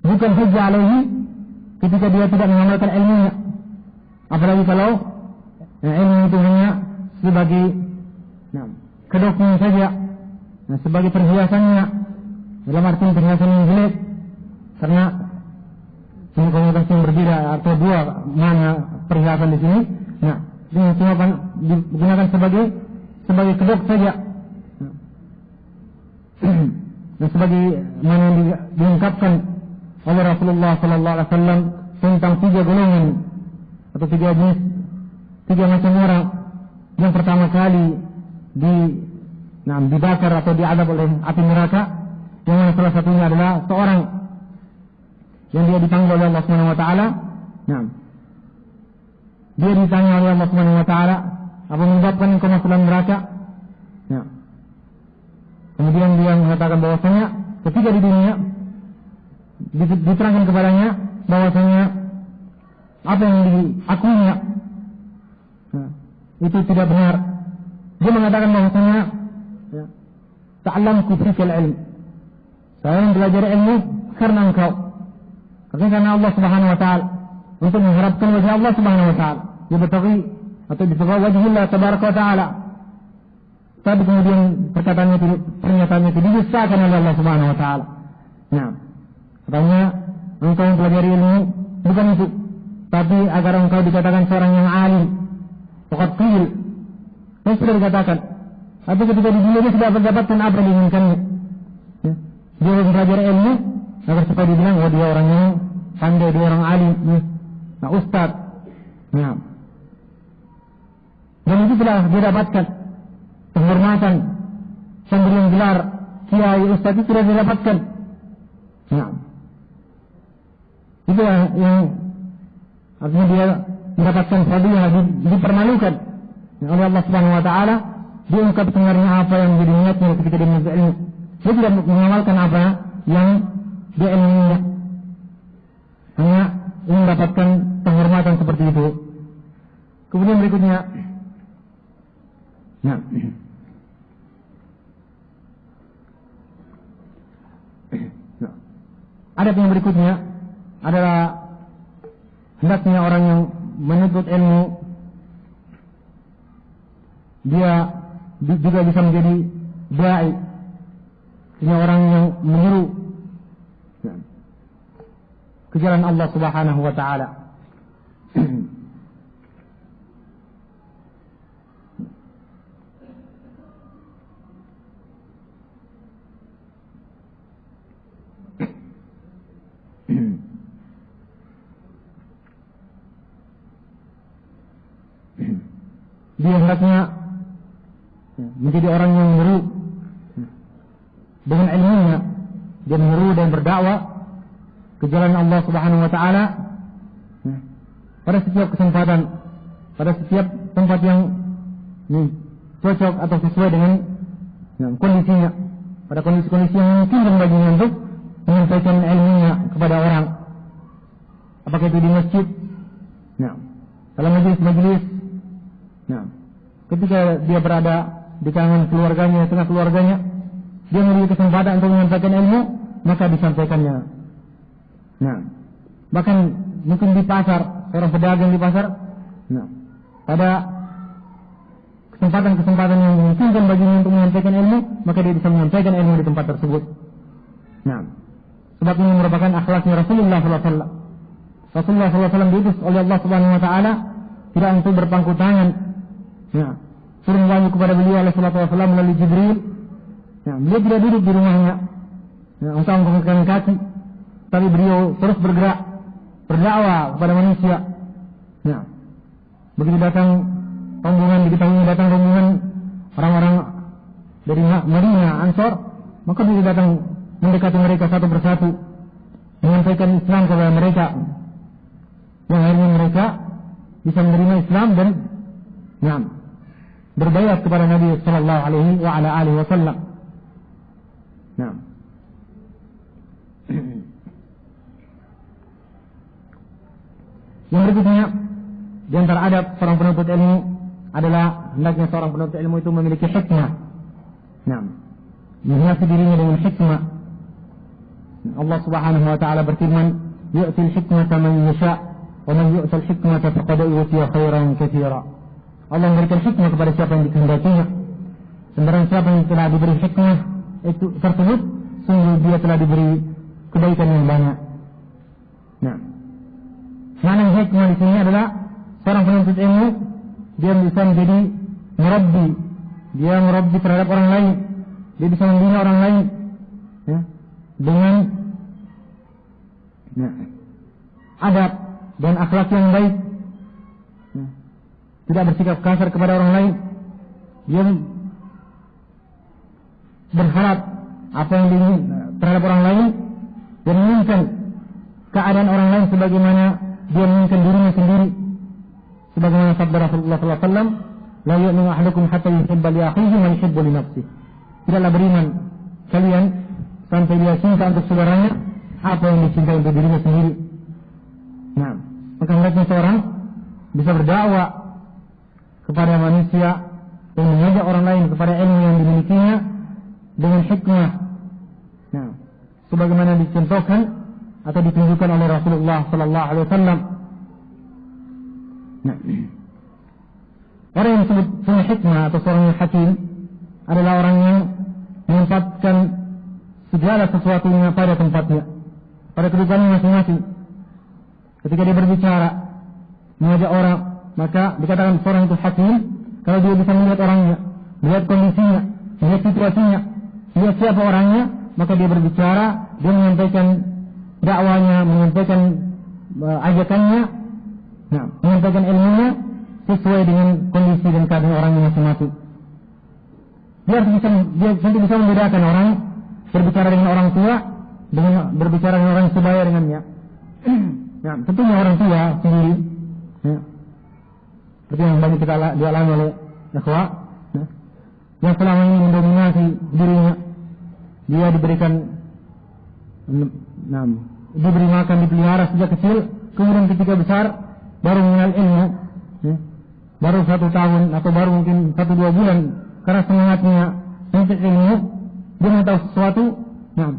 bukan hujjah alaihi ketika dia tidak mengamalkan ilmunya. Apalagi kalau ilmu itu hanya sebagai kedoknya saja, sebagai perhiasannya, dalam arti perhiasan yang jelek, karena komunitas yang berbeda atau dua mana perhiasan di sini. Ini cuma kan digunakan sebagai kedok saja. Dan sebagai mana yang diungkapkan oleh Rasulullah sallallahu alaihi wasallam tentang 3 golongan atau 3 jenis, 3 macam orang yang pertama kali dibakar atau diadab oleh api neraka, yang mana salah satunya adalah seorang yang dia dipanggil oleh Allah Subhanahu wa taala. Dia ditanya oleh Allah Subhanahu wa taala, apa menyebabkan engkau masuk dalam neraka? Kemudian dia mengatakan bahwasanya ketika di dunia diterangkan kepadanya bahwasanya apa yang diakuinya itu tidak benar. Dia mengatakan bahwasanya ta'allamtu fikal ilm, saya belajar ilmu karena engkau, karena Allah Subhanahu wa taala, untuk mengharapkan wajah Allah Subhanahu wa taala, dibetagi atau dibetagi wajah Allah tabaraka wa taala. Tapi kemudian pernyataannya itu didustakan oleh Allah Subhanahu wa taala. Katanya engkau mempelajari ilmu bukan itu, tapi agar engkau dikatakan seorang yang alim. Faqad qil, itu sudah dikatakan. Tapi ketika di dunia dia sudah mendapatkan apa yang diinginkannya. Dia mempelajari ilmu agar supaya dibilang dia orang yang pandai, dia orang alim, ustaz. Dan itu telah dia dapatkan penghormatan, pemberian gelar kiai, ustaz itu sudah didapatkan. Itu yang artinya dia mendapatkan fadilah, dipermalukan oleh Allah Subhanahu wa taala. Dia ungkap sebenarnya apa yang menjadi niatnya ketika dia menuntut ilmu. Dia tidak mengamalkan apa yang dia ilmunya, hanya ingin mendapatkan penghormatan seperti itu. Kemudian berikutnya, adab yang berikutnya adalah hendaknya orang yang menuntut ilmu dia juga bisa menjadi dai, ini orang yang menyeru ke jalan Allah Subhanahu wa taala. Dia hendaknya menjadi orang yang menyeru dengan ilmunya, dia menyeru dan berdakwah ke jalan Allah Subhanahu wa taala pada setiap kesempatan, pada setiap tempat yang cocok atau sesuai dengan kondisinya, pada kondisi-kondisi yang memungkinkan baginya untuk menyampaikan ilmunya kepada orang, apakah itu di masjid, dalam majelis-majelis, ketika dia berada di kalangan keluarganya, tengah keluarganya, dia memiliki kesempatan untuk menyampaikan ilmu, maka disampaikannya. Bahkan mungkin di pasar, orang pedagang di pasar, pada kesempatan-kesempatan yang memungkinkan baginya untuk menyampaikan ilmu, maka dia bisa menyampaikan ilmu di tempat tersebut. Sebab ini merupakan akhlaknya Rasulullah SAW. Rasulullah SAW diutus oleh Allah Subhanahu wa taala tidak untuk berpangku tangan. Turun wahyu kepada beliau alaihi salatu wasallam melalui Jibril. Beliau tidak duduk di rumahnya untuk mengangkat kaki, tapi beliau terus bergerak berdakwah kepada manusia. Begitu datang rombongan, diketahui datang rombongan orang-orang dari Madinah Ansor, maka beliau datang mendekati mereka satu persatu, menyampaikan Islam kepada mereka, yang akhirnya mereka bisa menerima Islam dan berbaiat kepada Nabi sallallahu alaihi wa ala alihi wasallam. Yang berikutnya di antara adab seorang penuntut ilmu adalah hendaknya seorang penuntut ilmu itu memiliki hikmah. Menghiasi dirinya dengan hikmah. Allah Subhanahu wa taala berfirman, "Yu'til hikmata man yasha' wa man yu'tal hikmata faqad utiya khairan katsira." Allah memberikan hikmah kepada siapa yang dikehendakinya. Dan siapa yang telah diberi hikmah itu tersebut, sungguh dia telah diberi kebaikan yang banyak. Nah, makna hikmah di sini adalah seorang penuntut ilmu dia bisa menjadi murabbi, dia murabbi terhadap orang lain, dia bisa membina orang lain, ya, dengan adab dan akhlak yang baik, ya, tidak bersikap kasar kepada orang lain, dia berharap apa yang diingin terhadap orang lain dan menginginkan keadaan orang lain sebagaimana dia menginginkan dirinya sendiri, sebagaimana sabda Rasulullah sallallahu alaihi wasallam, "La yu'minu ahadukum hatta yuhibba li akhihi ma yuhibbu li nafsihi." Tidaklah beriman kalian sampai dia cinta untuk saudaranya apa yang dicintai untuk dirinya sendiri. Nah, maka hendaknya seorang bisa berdakwah kepada manusia dan mengajak orang lain kepada ilmu yang dimilikinya dengan hikmah. Nah, sebagaimana dicontohkan atau ditunjukkan oleh Rasulullah sallallahu alaihi wasallam. Nah, orang yang disebut punya hikmah atau seorang yang hakim adalah orang yang menempatkan segala sesuatunya pada tempatnya, pada kedudukannya masing-masing. Ketika dia berbicara, mengajak orang, maka dikatakan seorang itu hakim kalau dia bisa melihat orangnya, melihat kondisinya, melihat situasinya, melihat siapa orangnya, maka dia berbicara, dia menyampaikan dakwanya, menyampaikan ajakannya, nah, menyampaikan ilmunya sesuai dengan kondisi dan keadaan orangnya masing-masing. Dia bisa membedakan orang berbicara dengan orang tua dengan berbicara dengan orang sebaya dengannya. Nah, tentunya orang tua sendiri, ya, seperti yang banyak kita dialami oleh ikhwah, ya, yang selama ini mendominasi dirinya, dia diberikan, diberi makan, dipelihara sejak kecil, kemudian ketika besar baru mengenal ilmu, ya, baru 1 tahun atau baru mungkin 1-2 bulan karena semangatnya untuk ilmu, dia mengetahui sesuatu, nah,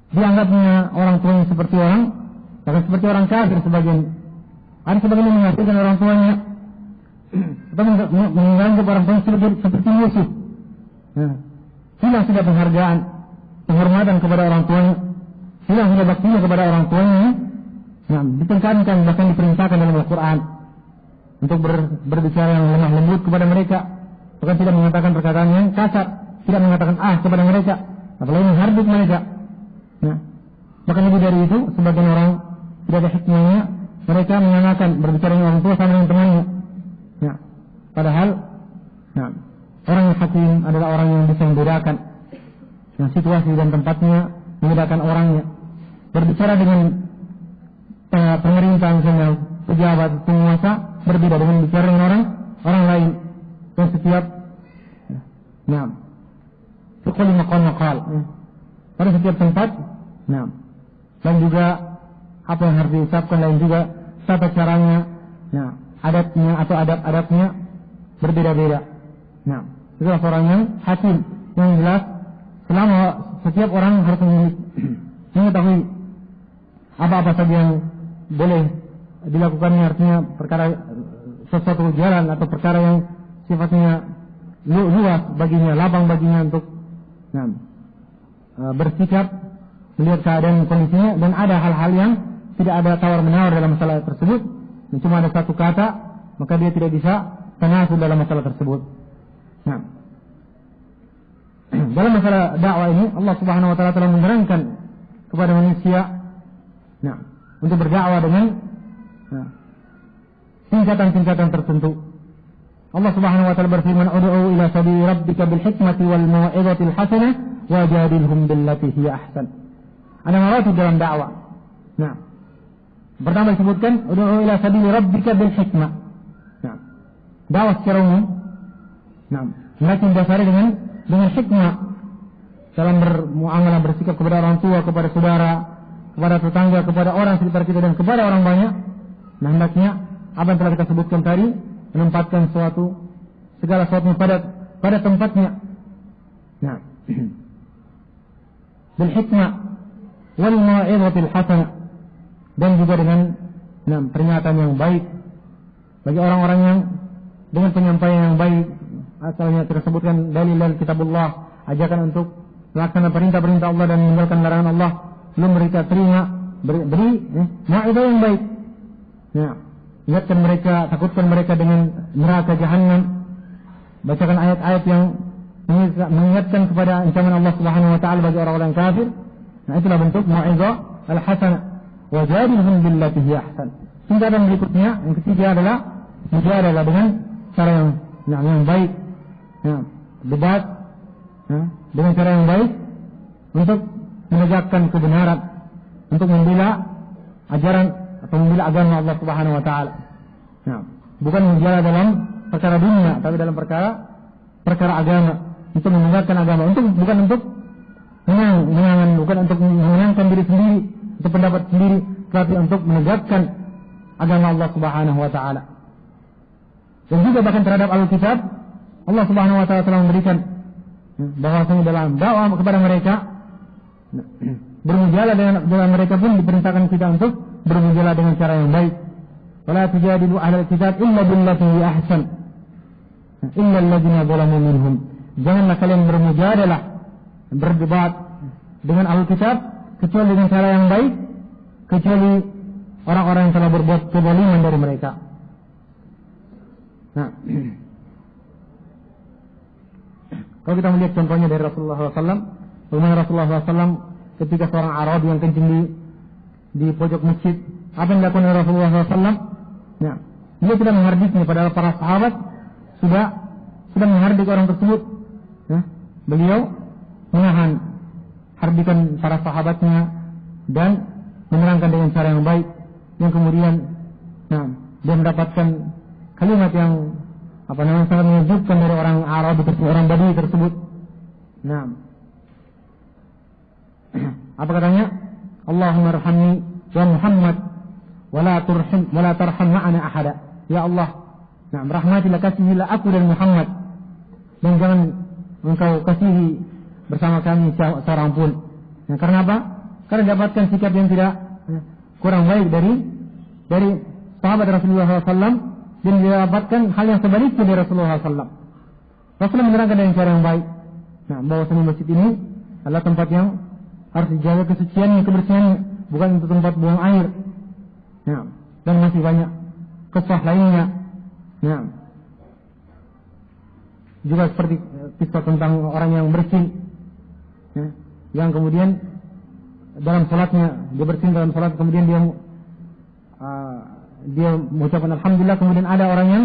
dianggapnya orang tuanya seperti orang, bahkan seperti orang kafir sebagian. Ada sebagian yang mengatakan orang tuanya atau menganggap orang tuanya seperti musuh. Nah, hilang sudah penghargaan, penghormatan kepada orang tuanya, hilang sudah baktinya kepada orang tuanya. Nah, ditekankan bahkan diperintahkan dalam Al-Quran untuk berbicara yang lemah lembut kepada mereka, bahkan tidak mengatakan perkataan yang kasar, tidak mengatakan kepada mereka, apalagi menghardik mereka. Nah, bahkan lebih dari itu, sebagian orang tidak ada hikmahnya, mereka menyamakan berbicara dengan orang tua sama dengan temannya. Nah, padahal, nah, orang yang hakim adalah orang yang bisa membedakan situasi dan tempatnya, membedakan orangnya. Berbicara dengan pemerintah misalnya, pejabat, penguasa, berbeda dengan bicara dengan orang lain. Dan setiap, nah, sekali makal, pada setiap tempat, nah, dan juga apa yang harus diucapkan, lain juga tata caranya, nah, adatnya atau adab-adabnya berbeda-beda. Nah, itulah orang yang hakim, yang jelas selama setiap orang harus mengetahui apa-apa saja yang boleh dilakukannya, artinya perkara sesuatu jalan atau perkara yang sifatnya luas baginya, lapang baginya untuk, nah, bersikap, melihat keadaan kondisinya, dan ada hal-hal yang tidak ada tawar-menawar dalam masalah tersebut, dan cuma ada satu kata, maka dia tidak bisa tanasul dalam masalah tersebut. Nah, dalam masalah dakwah ini Allah Subhanahu wa taala telah menerangkan kepada manusia, nah, untuk berdakwah dengan, nah, tingkatan-tingkatan tertentu. Allah Subhanahu wa taala berfirman, "Ud'u ila sabili rabbika bil hikmati wal mau'izatil hasanah wajadilhum billati hiya ahsan." Ada maratib dalam dakwah. Nah, pertama disebutkan ud'u ila sabili rabbika bil hikmah. Nah, dakwah secara umum, nah, hendaknya didasari dengan hikmah dalam bermuamalah, bersikap kepada orang tua, kepada saudara, kepada tetangga, kepada orang sekitar kita dan kepada orang banyak. Nah, hendaknya apa yang telah kita sebutkan tadi, menempatkan segala sesuatu pada tempatnya. Nah, bil hikmah, wal mau'izatil hasanah, dan juga dengan peringatan yang baik bagi orang-orang yang dengan penyampaian yang baik. Asalnya tersebutkan dalil kitabullah, ajakan untuk melaksanakan perintah-perintah Allah dan meninggalkan larangan Allah, belum mereka terima, beri mau'izah yang baik. Ingatkan mereka, takutkan mereka dengan neraka jahanam, bacakan ayat-ayat yang mengingatkan kepada ancaman Allah Subhanahu wa taala bagi orang-orang kafir. Itulah bentuk mau'izah al-hasanah. Wajadilhum billati hiya ahsan. Tingkatan berikutnya, yang ketiga adalah mujadalah dengan cara yang baik. Debat dengan cara yang baik untuk menegakkan kebenaran, untuk membela ajaran atau membela agama Allah Subhanahu wa taala. Bukan menjala dalam perkara dunia, tapi dalam perkara agama, untuk menegakkan agama, bukan untuk menang, bukan untuk menyenangkan diri sendiri, untuk pendapat sendiri, tapi untuk menegakkan agama Allah Subhanahu wa taala. Dan juga bahkan terhadap Alkitab, Allah Subhanahu wa taala telah memberikan bahwasanya dalam dakwah kepada mereka, bermujalah dengan mereka pun diperintahkan kita untuk bermujalah dengan cara yang baik. Wala tujadilu ahlal kitab illa billati hi ahsan illa alladziina zalamu minhum. Janganlah kalian bermujadalah, berdebat dengan Alkitab kecuali dengan cara yang baik, kecuali orang-orang yang telah berbuat kezaliman dari mereka. Kalau kita melihat contohnya dari Rasulullah SAW, bagaimana Rasulullah SAW ketika seorang Arabi yang kencing di pojok masjid, apa yang dilakukan oleh Rasulullah SAW? Dia tidak menghardiknya, padahal para sahabat sudah menghardik orang tersebut. Beliau menahan hardikan para sahabatnya dan menerangkan dengan cara yang baik, yang kemudian dia mendapatkan kalimat yang sangat menyejukkan dari orang Arabi tersebut, orang Badui tersebut. Apa katanya? Allahumma arhamni wa Muhammad wa la tarham ma'ana ahada. Ya Allah, rahmatilah, kasihilah aku dan Muhammad, dan jangan engkau kasihi bersama kami seorang pun. Karena apa? Karena dapatkan sikap yang tidak kurang baik dari sahabat Rasulullah SAW, dan didapatkan hal yang sebaliknya dari Rasulullah SAW. Rasulullah menerangkan dengan cara yang baik, bahwasanya masjid ini adalah tempat yang harus dijaga kesuciannya, kebersihannya, bukan untuk tempat buang air. Dan masih banyak kisah lainnya. Juga seperti kisah tentang orang yang bersih, yang kemudian dalam salatnya dia bersih dalam salat, kemudian dia mengucapkan alhamdulillah, kemudian ada orang yang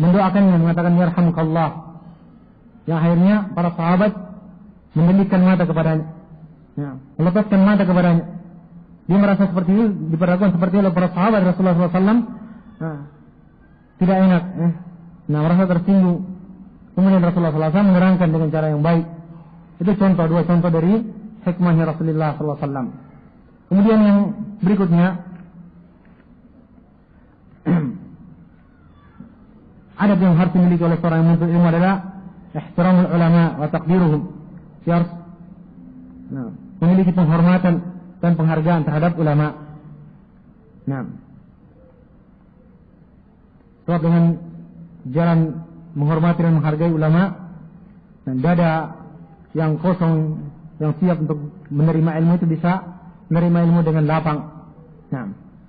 mendoakannya, mengatakan yarhamukallah, yang akhirnya para sahabat mendelikkan mata kepadanya, melepaskan mata kepadanya. Dia merasa seperti itu, diperlakukan seperti itu oleh para sahabat Rasulullah SAW, tidak enak, merasa tersinggung. Kemudian Rasulullah SAW menerangkan dengan cara yang baik. Itu dua contoh dari hikmahnya Rasulullah SAW. Kemudian yang berikutnya, adab yang harus dimiliki oleh seorang yang menuntut ilmu adalah ihtiramul ulama wa taqdiruhum. Dia harus memiliki penghormatan dan penghargaan terhadap ulama. Sebab dengan jalan menghormati dan menghargai ulama, dan dada yang kosong, yang siap untuk menerima ilmu itu bisa menerima ilmu dengan lapang.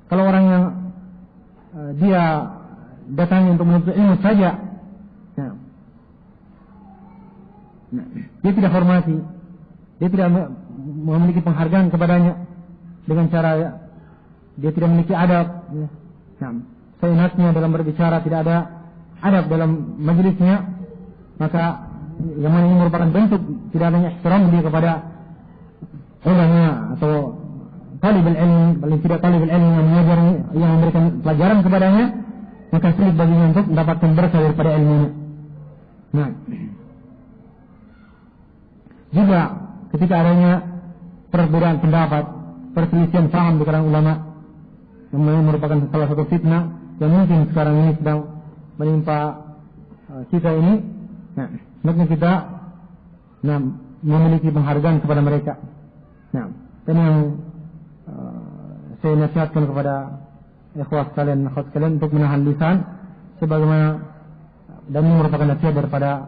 Kalau orang yang dia datangnya untuk menuntut ilmu saja, dia tidak hormati, dia tidak memiliki penghargaan kepadanya, dengan cara dia tidak memiliki adab, seenaknya dalam berbicara, tidak ada adab dalam majelisnya, maka yang mana ini merupakan bentuk tidak adanya ihtiram dia kepada ulama atau talibul ilmi, paling tidak talibul ilmi yang mengajar, yang memberikan pelajaran kepadanya, maka sulit baginya untuk mendapatkan berkah daripada ilmunya. Juga ketika adanya perbedaan pendapat, perselisihan paham di kalangan ulama, yang merupakan salah satu fitnah yang mungkin sekarang ini sedang menimpa kita ini, maka kita memiliki penghargaan kepada mereka. Nah, ini yang saya nasihatkan kepada ikhwah sekalian, akhwat sekalian untuk menahan lisan sebagaimana, dan ini merupakan nasihat daripada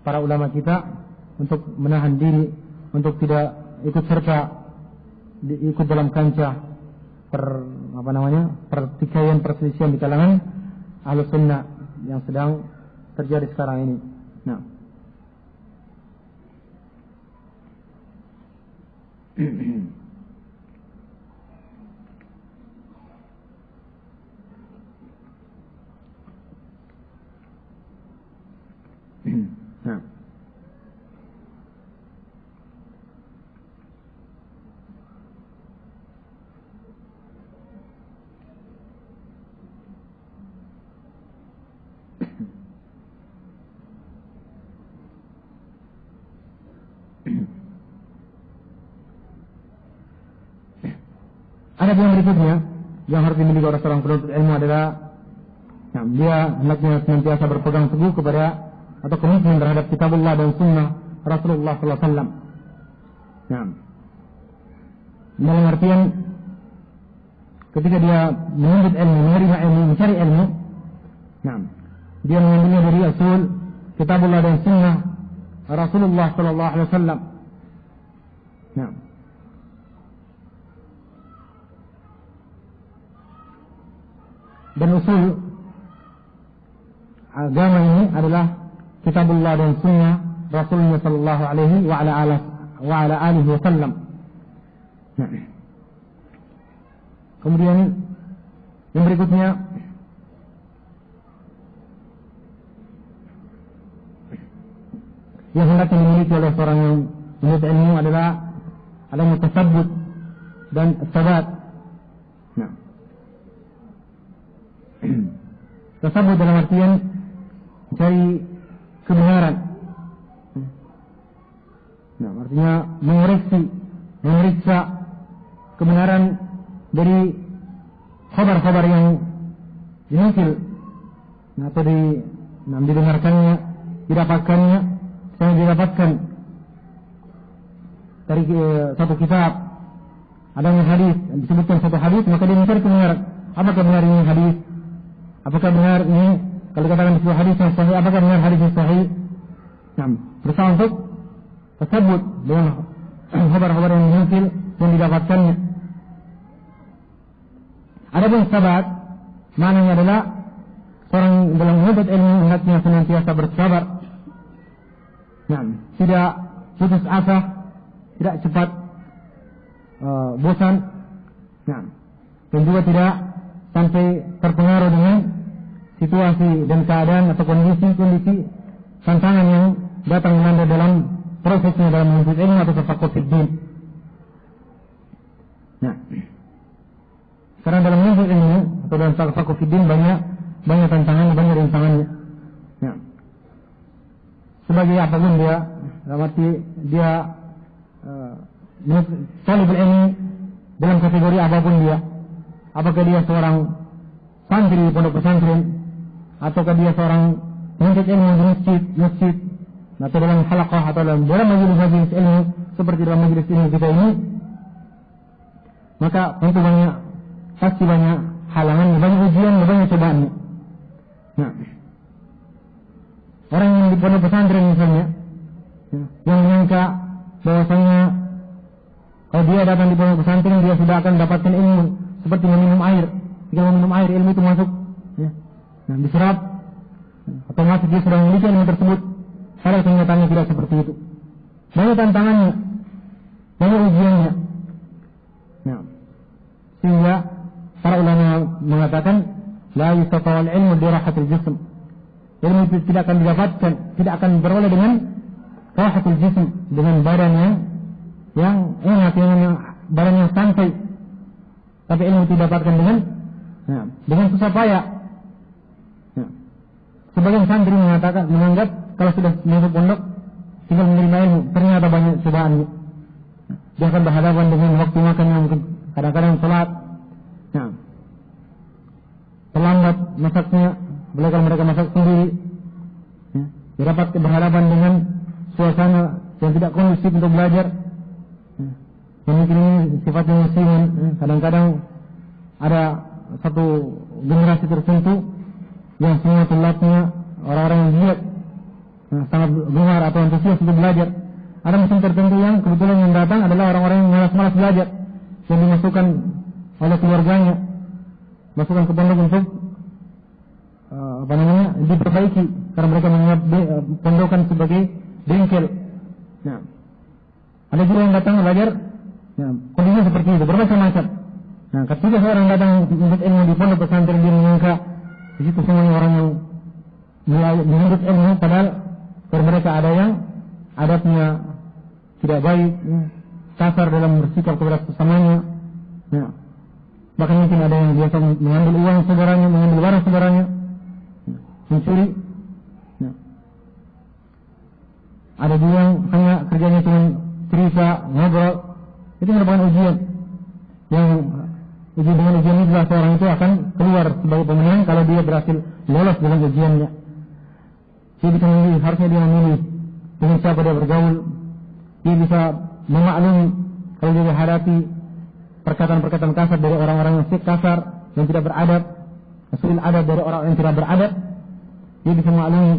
para ulama kita untuk menahan diri untuk tidak ikut serta ikut dalam kancah pertikaian perselisihan di kalangan Ahlus Sunnah yang sedang terjadi sekarang ini. Nah. Nah. Ada yang berikutnya yang harus dimiliki oleh seorang penuntut ilmu adalah dia hendaknya senantiasa berpegang teguh kepada atau komitmen terhadap kitabullah dan sunnah Rasulullah sallallahu alaihi wasallam. Dalam artian ketika dia menuntut ilmu, menerima ilmu, mencari ilmu, dia mengambilnya dari usul kitabullah dan sunnah Rasulullah sallallahu alaihi wasallam. Dan usul agama ini adalah kitabullah dan sunnah Rasulullah sallallahu alaihi wa ala alihi wasallam. Kemudian yang berikutnya yang hendak dimiliki oleh seorang yang menuntut ilmu adalah adanya tasabbut dan sabat. Tasabbut dalam artian mencari kebenaran. Artinya memeriksa kebenaran dari khabar-khabar yang dinukil atau didengarkannya, didapatkannya, yang didapatkan dari satu kitab, adanya hadis, disebutkan satu hadis, maka dia mencari kebenaran. Apakah benar ini hadis? Apakah benar ini, kalau dikatakan di sebuah hadis yang sahih, apakah benar hadis yang sahih? Berusaha untuk tersebut dengan khabar-khabar yang dinukil yang didapatkannya. Adapun sabat, maknanya adalah seorang dalam menuntut ilmu hendaknya senantiasa bersabar. Tidak putus asa, tidak cepat bosan, dan juga tidak sampai terpengaruh dengan situasi dan keadaan atau kondisi tantangan yang datang melanda dalam prosesnya dalam menuntut ilmu atau tafaqquh fid din. Karena dalam menuntut ilmu atau dalam tafaqquh fid din banyak tantangan, banyak rintangannya. Sebagai apapun dia, dalam arti dia talibul ilmi dalam kategori apapun dia, apakah dia seorang santri di pondok pesantren, ataukah dia seorang penuntut ilmu di masjid, atau dalam halaqah atau dalam majelis ilmu seperti dalam majelis ilmu kita ini, maka tentu pasti banyak halangan, banyak ujian, banyak cobaannya. Orang yang di pondok pesantren misalnya, yang menyangka bahwasanya kalau dia datang di pondok pesantren dia sudah akan mendapatkan ilmu seperti meminum air. Jika meminum air, ilmu itu masuk, diserap, otomatis dia sudah memiliki ilmu tersebut. Padahal kenyataannya tidak seperti itu. Banyak tantangannya, banyak ujiannya. Sehingga para ulama mengatakan, la yustata'al ilmu di rahatil jism. Ilmu itu tidak akan didapatkan, tidak akan beroleh dengan rahatul jism, dengan badan yang enak, badan yang santai. Tapi ilmu itu didapatkan dengan susah payah. Sebagian santri menganggap kalau sudah masuk pondok tinggal menerima ilmu, ternyata banyak cobaannya. Dia akan berhadapan dengan waktu makan yang kadang-kadang salat, terlambat masaknya, apalagi kalau mereka masak sendiri, dia dapat berhadapan dengan suasana yang tidak kondusif untuk belajar. mungkin ini sifatnya musiman. Kadang-kadang ada satu generasi tertentu yang semua tulabnya orang-orang yang giat, sangat gemar atau antusias untuk belajar. Ada musim tertentu yang kebetulan yang datang adalah orang-orang yang malas-malas belajar, yang dimasukkan oleh keluarganya, masukkan ke pondok untuk diperbaiki, karena mereka menganggap pondokan sebagai bengkel. Nah, ada juga yang datang belajar, kondisinya seperti itu, bermacam-macam. Nah, ketika seorang datang untuk ilmu di pondok pesantren, dia menyangka di situ semuanya orang yang menuntut ilmu, padahal mereka ada yang adatnya tidak baik, kasar dalam bersikap kepada sesamanya. Nah, bahkan mungkin ada yang biasa mengambil uang saudaranya, mengambil barang saudaranya, mencuri. Nah, ada juga yang hanya kerjanya cuma cerita, ngobrol. Itu merupakan ujian. Yang dengan ujian ini adalah seorang itu akan keluar sebagai pemenang kalau dia berhasil lolos dalam ujiannya. Dia bisa memilih, harusnya dia memilih dengan siapa dia bergaul. Dia bisa memaklumi kalau dia hadapi perkataan-perkataan kasar dari orang-orang yang kasar, yang tidak beradab, suil adab dari orang yang tidak beradab. Dia bisa memaklumi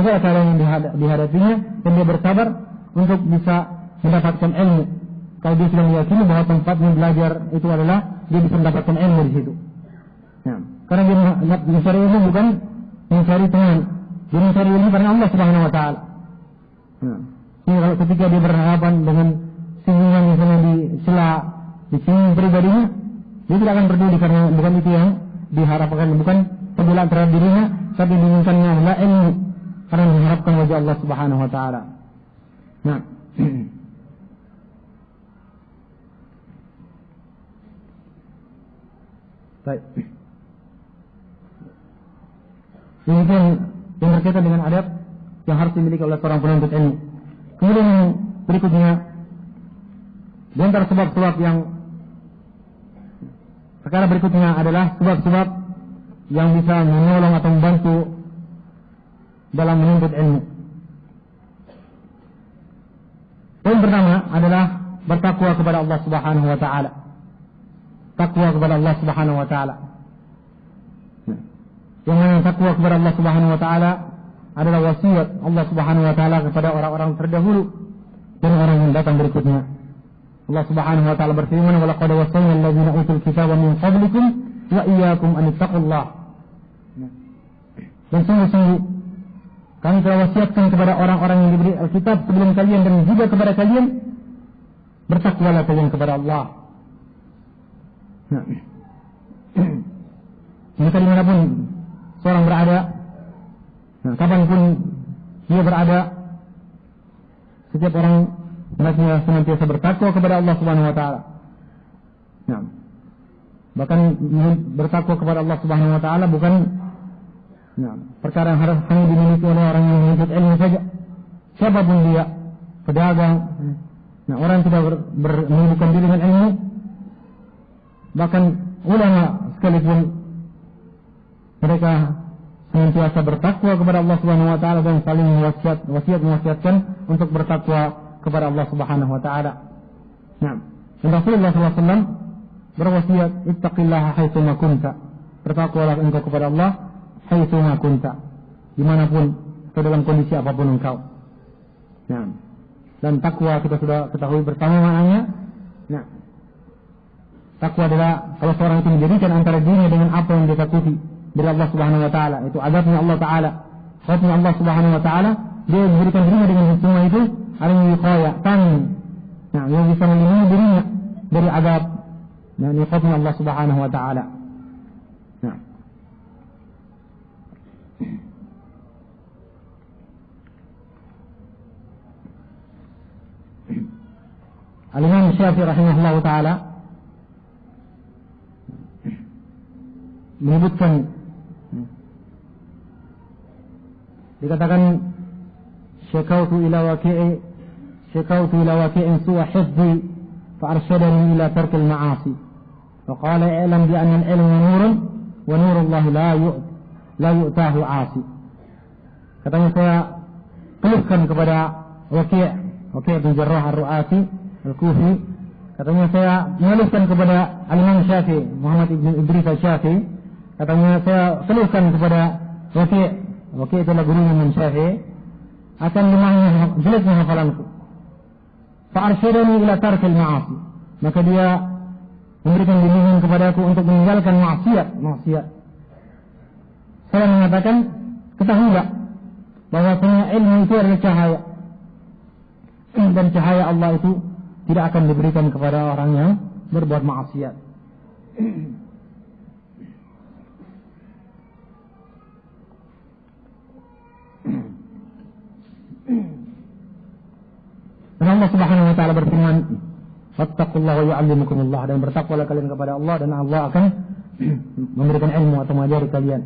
segala keadaan yang dihadapinya, dan dia bersabar untuk bisa mendapatkan ilmu. Kalau dia sudah meyakini bahwa tempatnya belajar itu adalah dia bisa mendapatkan ilmu di situ. Nah, karena dia mencari ilmu bukan mencari teman, dia mencari ilmu karena Allah Subhanahu Wa Taala. Nah, kalau ketika dia berhadapan dengan singgungan misalnya di sela, di singgung pribadinya, dia tidak akan peduli karena bukan itu yang diharapkan, bukan pembelaan terhadap dirinya, tapi diinginkannya adalah ilmu karena mengharapkan wajah Allah Subhanahu Wa Taala. Nah, baik. Demikian yang berkaitan dengan adab yang harus dimiliki oleh seorang penuntut ilmu. Kemudian berikutnya, di antara sebab-sebab yang perkara berikutnya adalah sebab-sebab yang bisa menolong atau membantu dalam menuntut ilmu. Poin pertama adalah bertakwa kepada Allah Subhanahu Wa Taala. Takwa kepada Allah Subhanahu Wa Taala. Yang mana takwa kepada Allah Subhanahu Wa Taala adalah wasiat Allah Subhanahu Wa Taala kepada orang-orang terdahulu dan orang yang datang berikutnya. Allah Subhanahu Wa Taala berfirman, "Wa laqad wassayna alladziina utul kitaba min qablikum wa iyyakum an ittaqullah." Dan sungguh-sungguh kami telah wasiatkan kepada orang-orang yang diberi Alkitab sebelum kalian dan juga kepada kalian, bertakwalah kalian kepada Allah. Nah, maka dimanapun seorang berada, kapanpun dia berada, setiap orang hendaknya senantiasa bertakwa kepada Allah Subhanahu Wa Taala. Nah, bahkan bertakwa kepada Allah Subhanahu Wa Taala bukan perkara yang harus hanya dimiliki oleh orang yang menuntut ilmu saja. Siapapun dia, pedagang, orang yang tidak menyibukkan diri dengan ilmu, bahkan ulama sekalipun, mereka senantiasa bertakwa kepada Allah Subhanahu Wa Taala dan saling mewasiatkan untuk bertakwa kepada Allah Subhanahu Wa Taala. Nah, Rasulullah SAW berwasiat, ittaqillaha haitsu ma kunta. Bertakwalah engkau kepada Allah haitsu ma kunta, dimanapun atau dalam kondisi apapun engkau. Nah, dan takwa kita sudah ketahui bersama maknanya. Nah, takwa adalah kalau seorang itu menjadikan antara dirinya dengan apa yang dia takuti dari Allah Subhanahu Wa Taala, itu azabnya Allah Taala, khaufnya Allah Subhanahu Wa Taala, dia memberikan dirinya dengan semua itu al-wiqayah, tamim. Nah, yang bisa melindungi dirinya dari azab dan khaufnya Allah Subhanahu Wa Taala. Nah, Al-Imam Syafi'i rahimahullah taala menyebutkan, dikatakan syakautu ila waqi'in su'a hifdhi fa'arsyadani ila tarkil ma'asi wa qala i'lam bi anna al-ilma nurun wa nurullah la yu'tahu 'asi. Katanya saya keluhkan kepada Waqi' bin Jarrah Ar-Ru'asi Al-Kufi, katanya saya mengeluhkan kepada Al-Imam Syafi'i, Muhammad ibn Idris Al-Syafi'i, katanya saya keluhkan kepada Waki' adalah gurunya Imam Syafi'i, akan lemahnya, jeleknya hafalanku. Fa'arsyadani ila tarkil ma'asi, maka dia memberikan bimbingan kepadaku untuk meninggalkan maksiat. Saya mengatakan, ketahuilah bahwasanya ilmu itu adalah cahaya, dan cahaya Allah itu tidak akan diberikan kepada orang yang berbuat maksiat. Dan Allah Subhanahu wa taala berfirman, "Wattaqullaha wa yu'allimukumullah," dan bertakwalah kalian kepada Allah dan Allah akan memberikan ilmu atau mengajari kalian.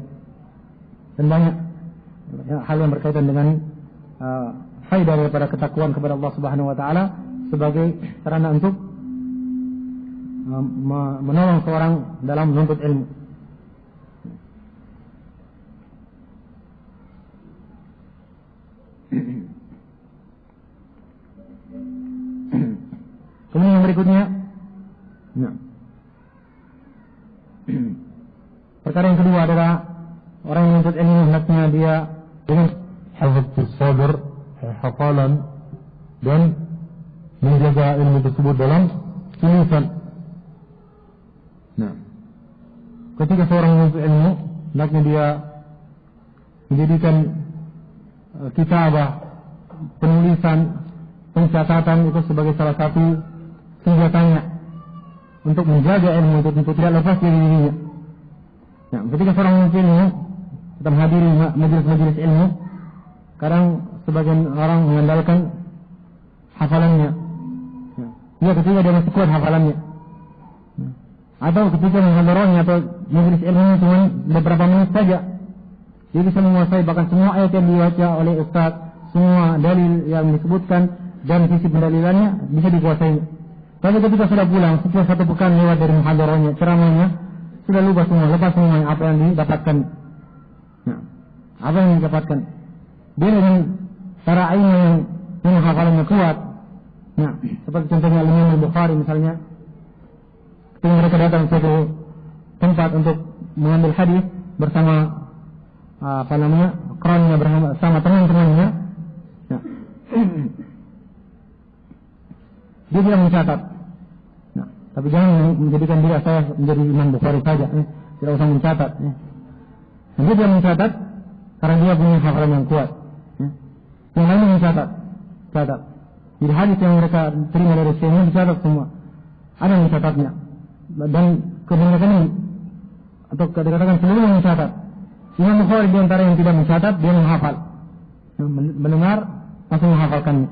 Dan banyak hal yang berkaitan dengan faedah daripada ketakwaan kepada Allah Subhanahu wa taala sebagai sarana untuk menolong seorang dalam menuntut ilmu. Kemudian yang berikutnya, perkara yang kedua adalah orang yang menuntut ilmu hendaknya dia dengan hafidh sadr, hafalan, dan menjaga ilmu tersebut dalam tulisan. Ketika seorang menuntut ilmu, hendaknya dia menjadikan kitabah, penulisan, pencatatan itu sebagai salah satu senjatanya untuk menjaga ilmu itu untuk tidak lepas dari dirinya. Ketika seorang menuntut ilmu, kita menghadiri majelis-majelis ilmu, kadang sebagian orang mengandalkan hafalannya. Ketika dia masih kuat hafalannya, atau ketika menghadirinya atau majelis ilmu cuma beberapa menit saja, dia bisa menguasai bahkan semua ayat yang dibaca oleh ustaz, semua dalil yang disebutkan dan sisi pendalilannya bisa dikuasai. Tapi ketika sudah pulang, setelah 1 pekan lewat dari muhadarahnya, ceramahnya, sudah lupa semua, lepas semua apa yang didapatkan. Apa yang didapatkan? Dia dengan para ilmu yang hafalannya kuat. Seperti contohnya Imam Al-Bukhari misalnya, ketika mereka datang ke suatu tempat untuk mengambil hadis bersama kerannya bersama teman-temannya, dia tidak mencatat. Tapi jangan menjadikan dia saya menjadi Imam Bukhari saja, tidak usah mencatat. Dia tidak mencatat karena dia punya hafalan yang kuat. Yang lain mencatat, catat. Jadi hadis yang mereka terima dari sini dicatat semua. Ada yang mencatatnya. Dan kebanyakan ini atau dikatakan seluruhnya mencatat. Imam Bukhari di antara yang tidak mencatat, dia menghafal. Mendengar langsung menghafalkannya.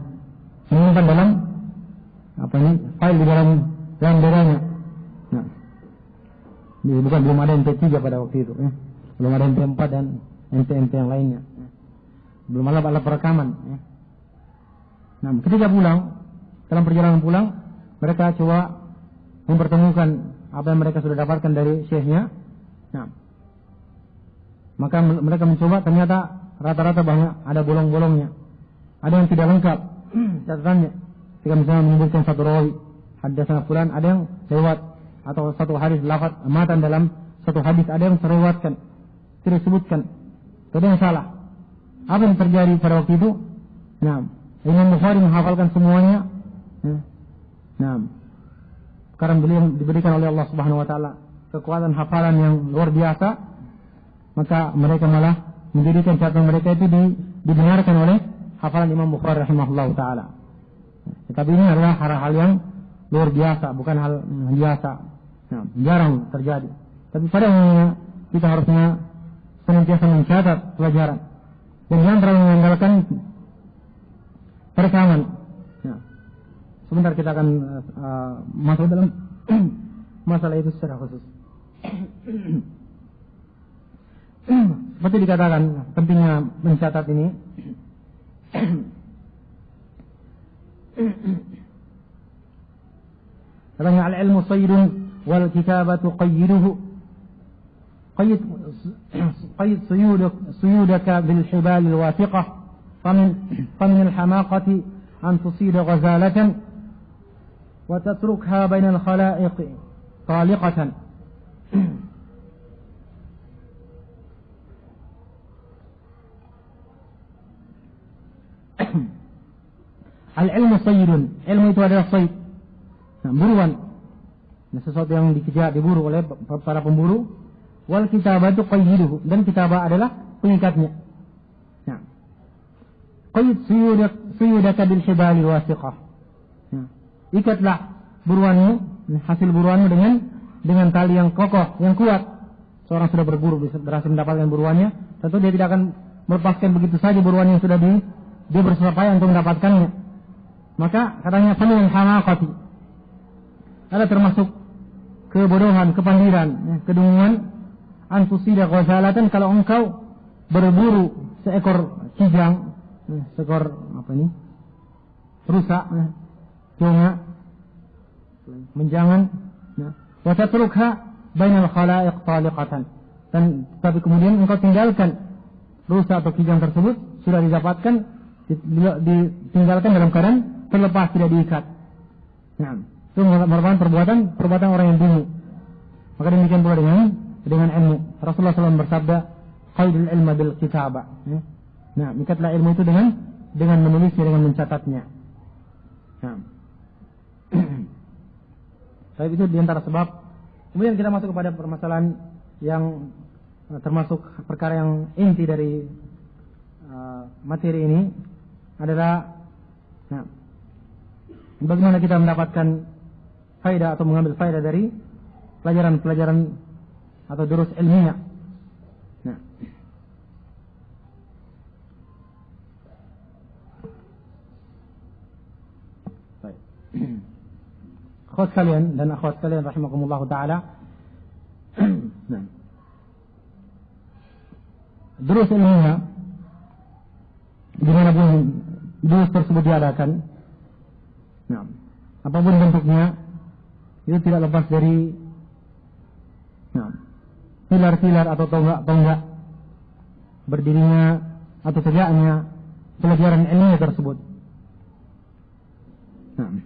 Menyimpan dalam file di dalam bedanya. Bukan belum ada MP3 pada waktu itu, belum ada MP4 dan MP yang lainnya, belum ada alat perekaman. Ketika pulang, dalam perjalanan pulang, mereka coba mempertemukan apa yang mereka sudah dapatkan dari syekhnya. Maka mereka mencoba, ternyata rata-rata banyak ada bolong-bolongnya, ada yang tidak lengkap catatannya. Jika misalnya menyebutkan satu rawi, haddatsana fulan, ada yang lewat, atau satu hadis lafaz matan dalam satu hadis ada yang terlewatkan, tidak disebutkan. Itu yang salah. Apa yang terjadi pada waktu itu? Imam Bukhari menghafalkan semuanya. Karena beliau diberikan oleh Allah Subhanahu wa taala kekuatan hafalan yang luar biasa, maka mereka malah menjadikan catatan mereka itu dibenarkan oleh hafalan Imam Bukhari rahimahullahu taala. Tetapi ini adalah hal-hal yang luar biasa, bukan hal biasa. Jarang terjadi. Tapi pada umumnya kita harusnya senantiasa mencatat pelajaran dan jangan terlalu mengandalkan perekaman. Sebentar kita akan masuk dalam masalah itu secara khusus. Seperti dikatakan pentingnya mencatat ini. Katanya al-ilmu sayrun wal kitabatu qayyiduhu. Qayyid suyudaka bil hibal al wathiqah famin al hamaqati an tusida ghazalatan وتتركها بين الخلائق طالقة. Al-ilmu sayyidun. Ilmu itu adalah sayyid. Nah, buruan. Nah, sesuatu yang dikejar, diburu oleh para pemburu. Wal kitabatu qayyiduhu. Dan kitabah adalah pengikatnya. Nah. Qayyid suyudaka bil hibali wasiqah. Nah. Ikatlah buruanmu, hasil buruanmu dengan tali yang kokoh, yang kuat. Seorang sudah berburu, berhasil mendapatkan buruannya, tentu dia tidak akan melepaskan begitu saja buruan yang sudah dia bersusah payah untuk mendapatkannya. Maka katanya faminal hamaqati, ada termasuk kebodohan, kepandiran, kedunguan, antusida ghazalatan, kalau engkau berburu seekor kijang, seekor apa ini? Rusa, jonga, menjangan, wa tatrukha bainal khalaiq taliqatan, dan tapi kemudian engkau tinggalkan rusa atau kijang tersebut sudah didapatkan, ditinggalkan dalam keadaan terlepas, tidak diikat. Nah, itu merupakan perbuatan orang yang bingung. Maka demikian pula dengan ilmu. Rasulullah SAW bersabda, qaidul ilma bil kitabah. Nah, ikatlah ilmu itu dengan menulisnya, dengan mencatatnya. Nah. Tapi itu diantara sebab. Kemudian kita masuk kepada permasalahan yang termasuk perkara yang inti dari materi ini adalah, nah, bagaimana kita mendapatkan faedah atau mengambil faedah dari pelajaran-pelajaran atau durus ilmiah. Nah, baik. Akhwat kalian dan akhwat kalian rahimakumullah taala. Nah, durus ilmiah dimanapun durus tersebut diadakan, nah, apapun bentuknya, itu tidak lepas dari, nah, pilar-pilar atau tonggak berdirinya atau tegaknya pelajaran ilmiah tersebut. Nah,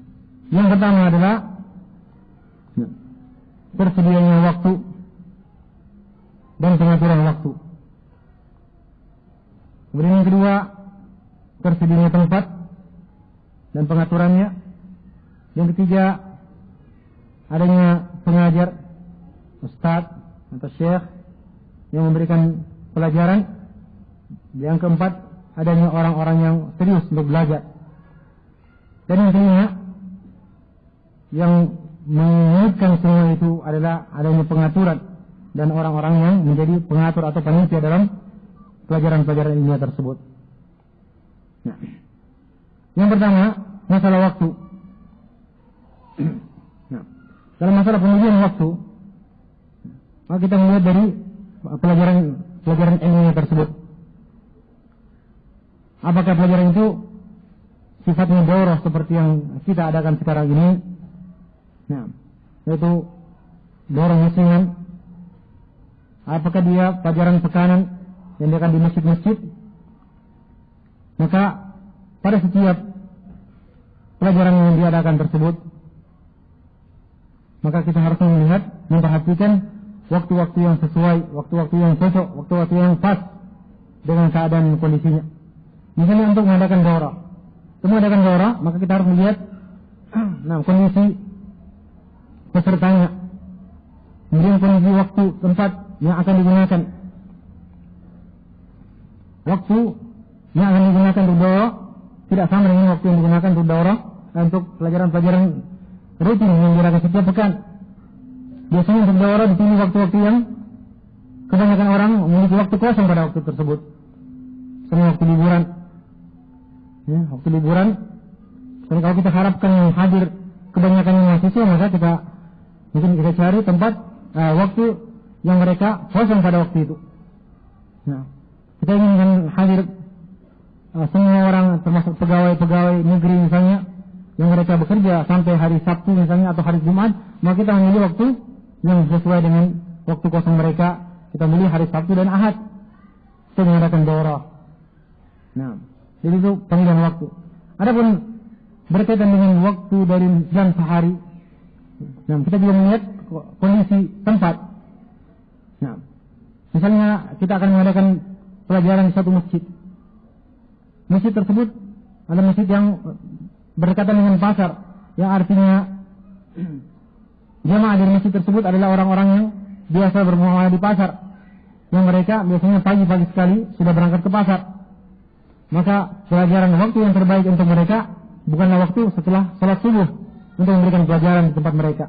yang pertama adalah, nah, tersedianya waktu dan pengaturan waktu. Kemudian yang kedua, tersedianya tempat dan pengaturannya. Yang ketiga, adanya pengajar, ustadz atau syekh yang memberikan pelajaran. Yang keempat, adanya orang-orang yang serius untuk belajar. Dan yang kelima, yang mengingatkan semua itu adalah adanya pengaturan dan orang-orang yang menjadi pengatur atau panitia dalam pelajaran-pelajaran ilmiah tersebut. Nah, yang pertama, masalah waktu. Nah, dalam masalah pengujian waktu, maka kita melihat dari pelajaran ilmiah tersebut. Apakah pelajaran itu sifatnya daurah seperti yang kita adakan sekarang ini? Nah, yaitu daurah musiman. Apakah dia pelajaran pekanan yang diadakan di masjid-masjid? Maka pada setiap pelajaran yang diadakan tersebut, maka kita harus melihat, memperhatikan waktu-waktu yang sesuai, waktu-waktu yang cocok, waktu-waktu yang pas dengan keadaan kondisinya. Misalnya untuk mengadakan daurah, maka kita harus melihat nah, kondisi pesertanya, kemudian kondisi waktu, tempat yang akan digunakan. Waktu yang akan digunakan untuk daurah tidak sama dengan waktu yang digunakan untuk daurah untuk pelajaran-pelajaran rutin yang diadakan setiap pekan. Biasanya untuk daurah dipilih waktu-waktu yang kebanyakan orang memiliki waktu kosong pada waktu tersebut. Misalnya waktu liburan. Ya, waktu liburan. Dan kalau kita harapkan yang hadir kebanyakan mahasiswa, maka kita cari tempat waktu yang mereka kosong pada waktu itu. Nah, kita ingin hadir semua orang, termasuk pegawai-pegawai negeri misalnya, yang mereka bekerja sampai hari Sabtu misalnya atau hari Jumat, maka kita memilih waktu yang sesuai dengan waktu kosong mereka. Kita memilih hari Sabtu dan Ahad untuk mengadakan daurah. Nah, jadi itu pemilihan waktu. Adapun berkaitan dengan waktu dari jam sehari. Nah, kita juga melihat kondisi tempat. Nah, misalnya kita akan mengadakan pelajaran di satu masjid. Masjid tersebut adalah masjid yang berdekatan dengan pasar, yang artinya jamaah dari masjid tersebut adalah orang-orang yang biasa bermuamalah di pasar, yang mereka biasanya pagi-pagi sekali sudah berangkat ke pasar. Maka pelajaran waktu yang terbaik untuk mereka bukanlah waktu setelah salat subuh untuk memberikan pelajaran di tempat mereka,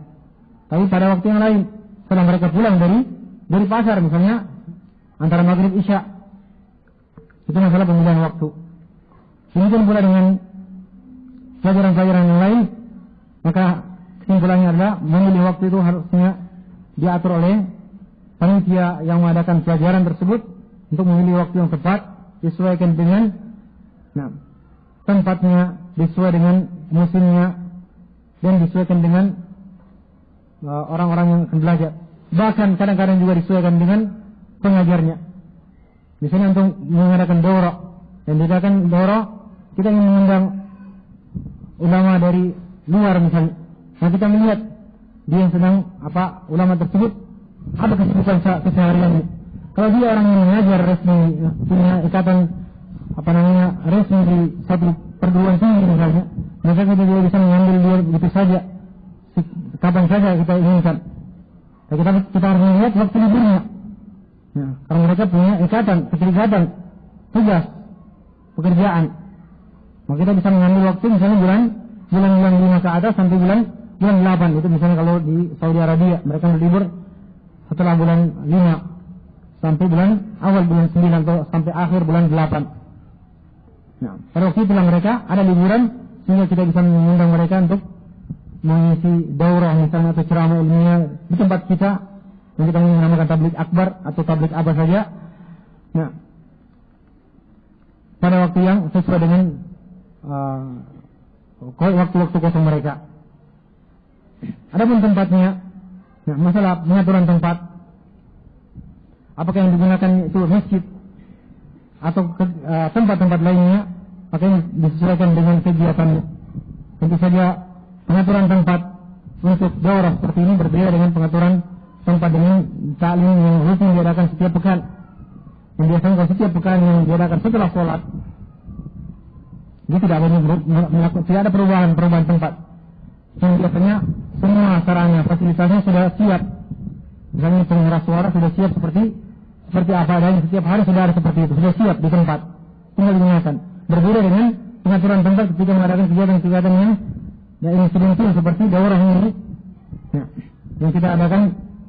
tapi pada waktu yang lain setelah mereka pulang dari pasar, misalnya antara maghrib isya. Itu masalah pemilihan waktu. Demikian pula dengan pelajaran-pelajaran yang lain, maka kesimpulannya adalah memilih waktu itu harusnya diatur oleh panitia yang mengadakan pelajaran tersebut untuk memilih waktu yang tepat, disesuaikan dengan tempatnya, disesuaikan dengan musimnya, dan disesuaikan dengan orang-orang yang akan belajar. Bahkan kadang-kadang juga disesuaikan dengan pengajarnya. Misalnya untuk mengadakan daurah, dan diadakan daurah kita ingin mengundang ulama dari luar misalnya. Nah, kita melihat dia yang sedang ulama tersebut apa kesibukan kesehariannya. Kalau dia orang yang mengajar resmi, punya ikatan resmi di satu perguruan tinggi misalnya, maka kita juga bisa mengambil dia begitu saja, kapan saja kita inginkan. Dan kita harus melihat waktu liburnya. Nah, karena mereka punya keterikatan, tugas, pekerjaan. Maka kita bisa mengambil waktu misalnya bulan 5 ke atas sampai bulan 8. Itu misalnya kalau di Saudi Arabia mereka berlibur setelah bulan 5 sampai awal bulan 9 atau sampai akhir bulan 8. Nah, pada waktu itulah mereka ada liburan, sehingga kita bisa mengundang mereka untuk mengisi daurah misalnya atau ceramah ilmiah di tempat kita yang kita menamakan tabligh akbar atau tabligh apa saja. Nah, pada waktu yang sesuai dengan waktu-waktu kosong mereka. Adapun tempatnya, nah, masalah pengaturan tempat, apakah yang digunakan itu masjid atau tempat-tempat lainnya, maka ini disesuaikan dengan kegiatannya. Tentu saja pengaturan tempat untuk daurah seperti ini berbeda dengan pengaturan tempat dengan taklim yang rutin diadakan setiap pekan. Yang biasanya kalau setiap pekan yang diadakan setelah sholat, dia tidak ada perubahan tempat. Yang biasanya semua sarana fasilitasnya sudah siap. Misalnya pengeras suara sudah siap seperti apa adanya, setiap hari sudah ada seperti itu, sudah siap di tempat, tinggal digunakan. Berbeda dengan pengaturan tempat ketika mengadakan kegiatan-kegiatan yang insidental seperti daurah ini, yang kita adakan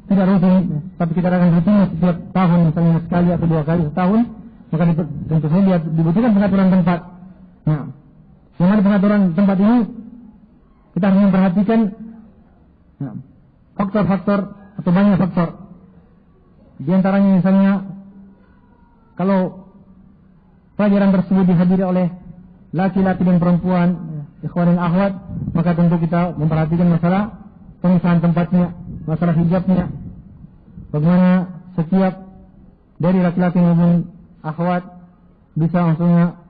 tidak rutin, tapi kita adakan rutin setiap tahun, misalnya sekali atau 2 kali setahun, maka tentu saja dibutuhkan pengaturan tempat. Nah, yang ada pengaturan tempat ini kita harus memperhatikan faktor-faktor atau banyak faktor. Di antaranya misalnya kalau pelajaran tersebut dihadiri oleh laki-laki dan perempuan, ikhwan dan akhwat, maka tentu kita memperhatikan masalah pemisahan tempatnya, masalah hijabnya, bagaimana setiap dari laki-laki maupun akhwat bisa langsungnya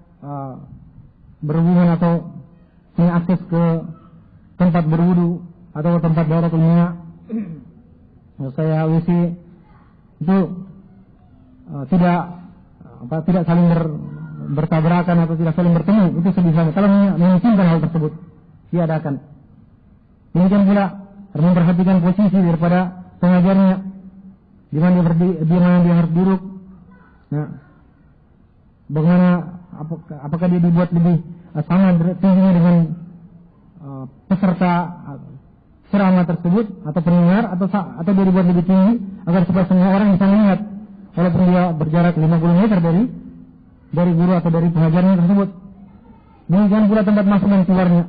berhubungan atau punya akses ke tempat berwudu atau tempat daurah ilmiah, saya WC itu tidak saling bertabrakan atau tidak saling bertemu, itu sebisanya. Kalau mengizinkan hal tersebut diadakan. Demikian pula harus memperhatikan posisi daripada pengajarnya, di mana dia harus duduk. Nah, bagaimana apakah dia dibuat lebih sama tingginya dengan peserta ceramah tersebut atau pendengar, atau dia dibuat lebih tinggi agar supaya semua orang bisa melihat walaupun dia berjarak 50 meter dari guru atau dari pengajarnya tersebut. Demikian pula tempat masuk dan keluarnya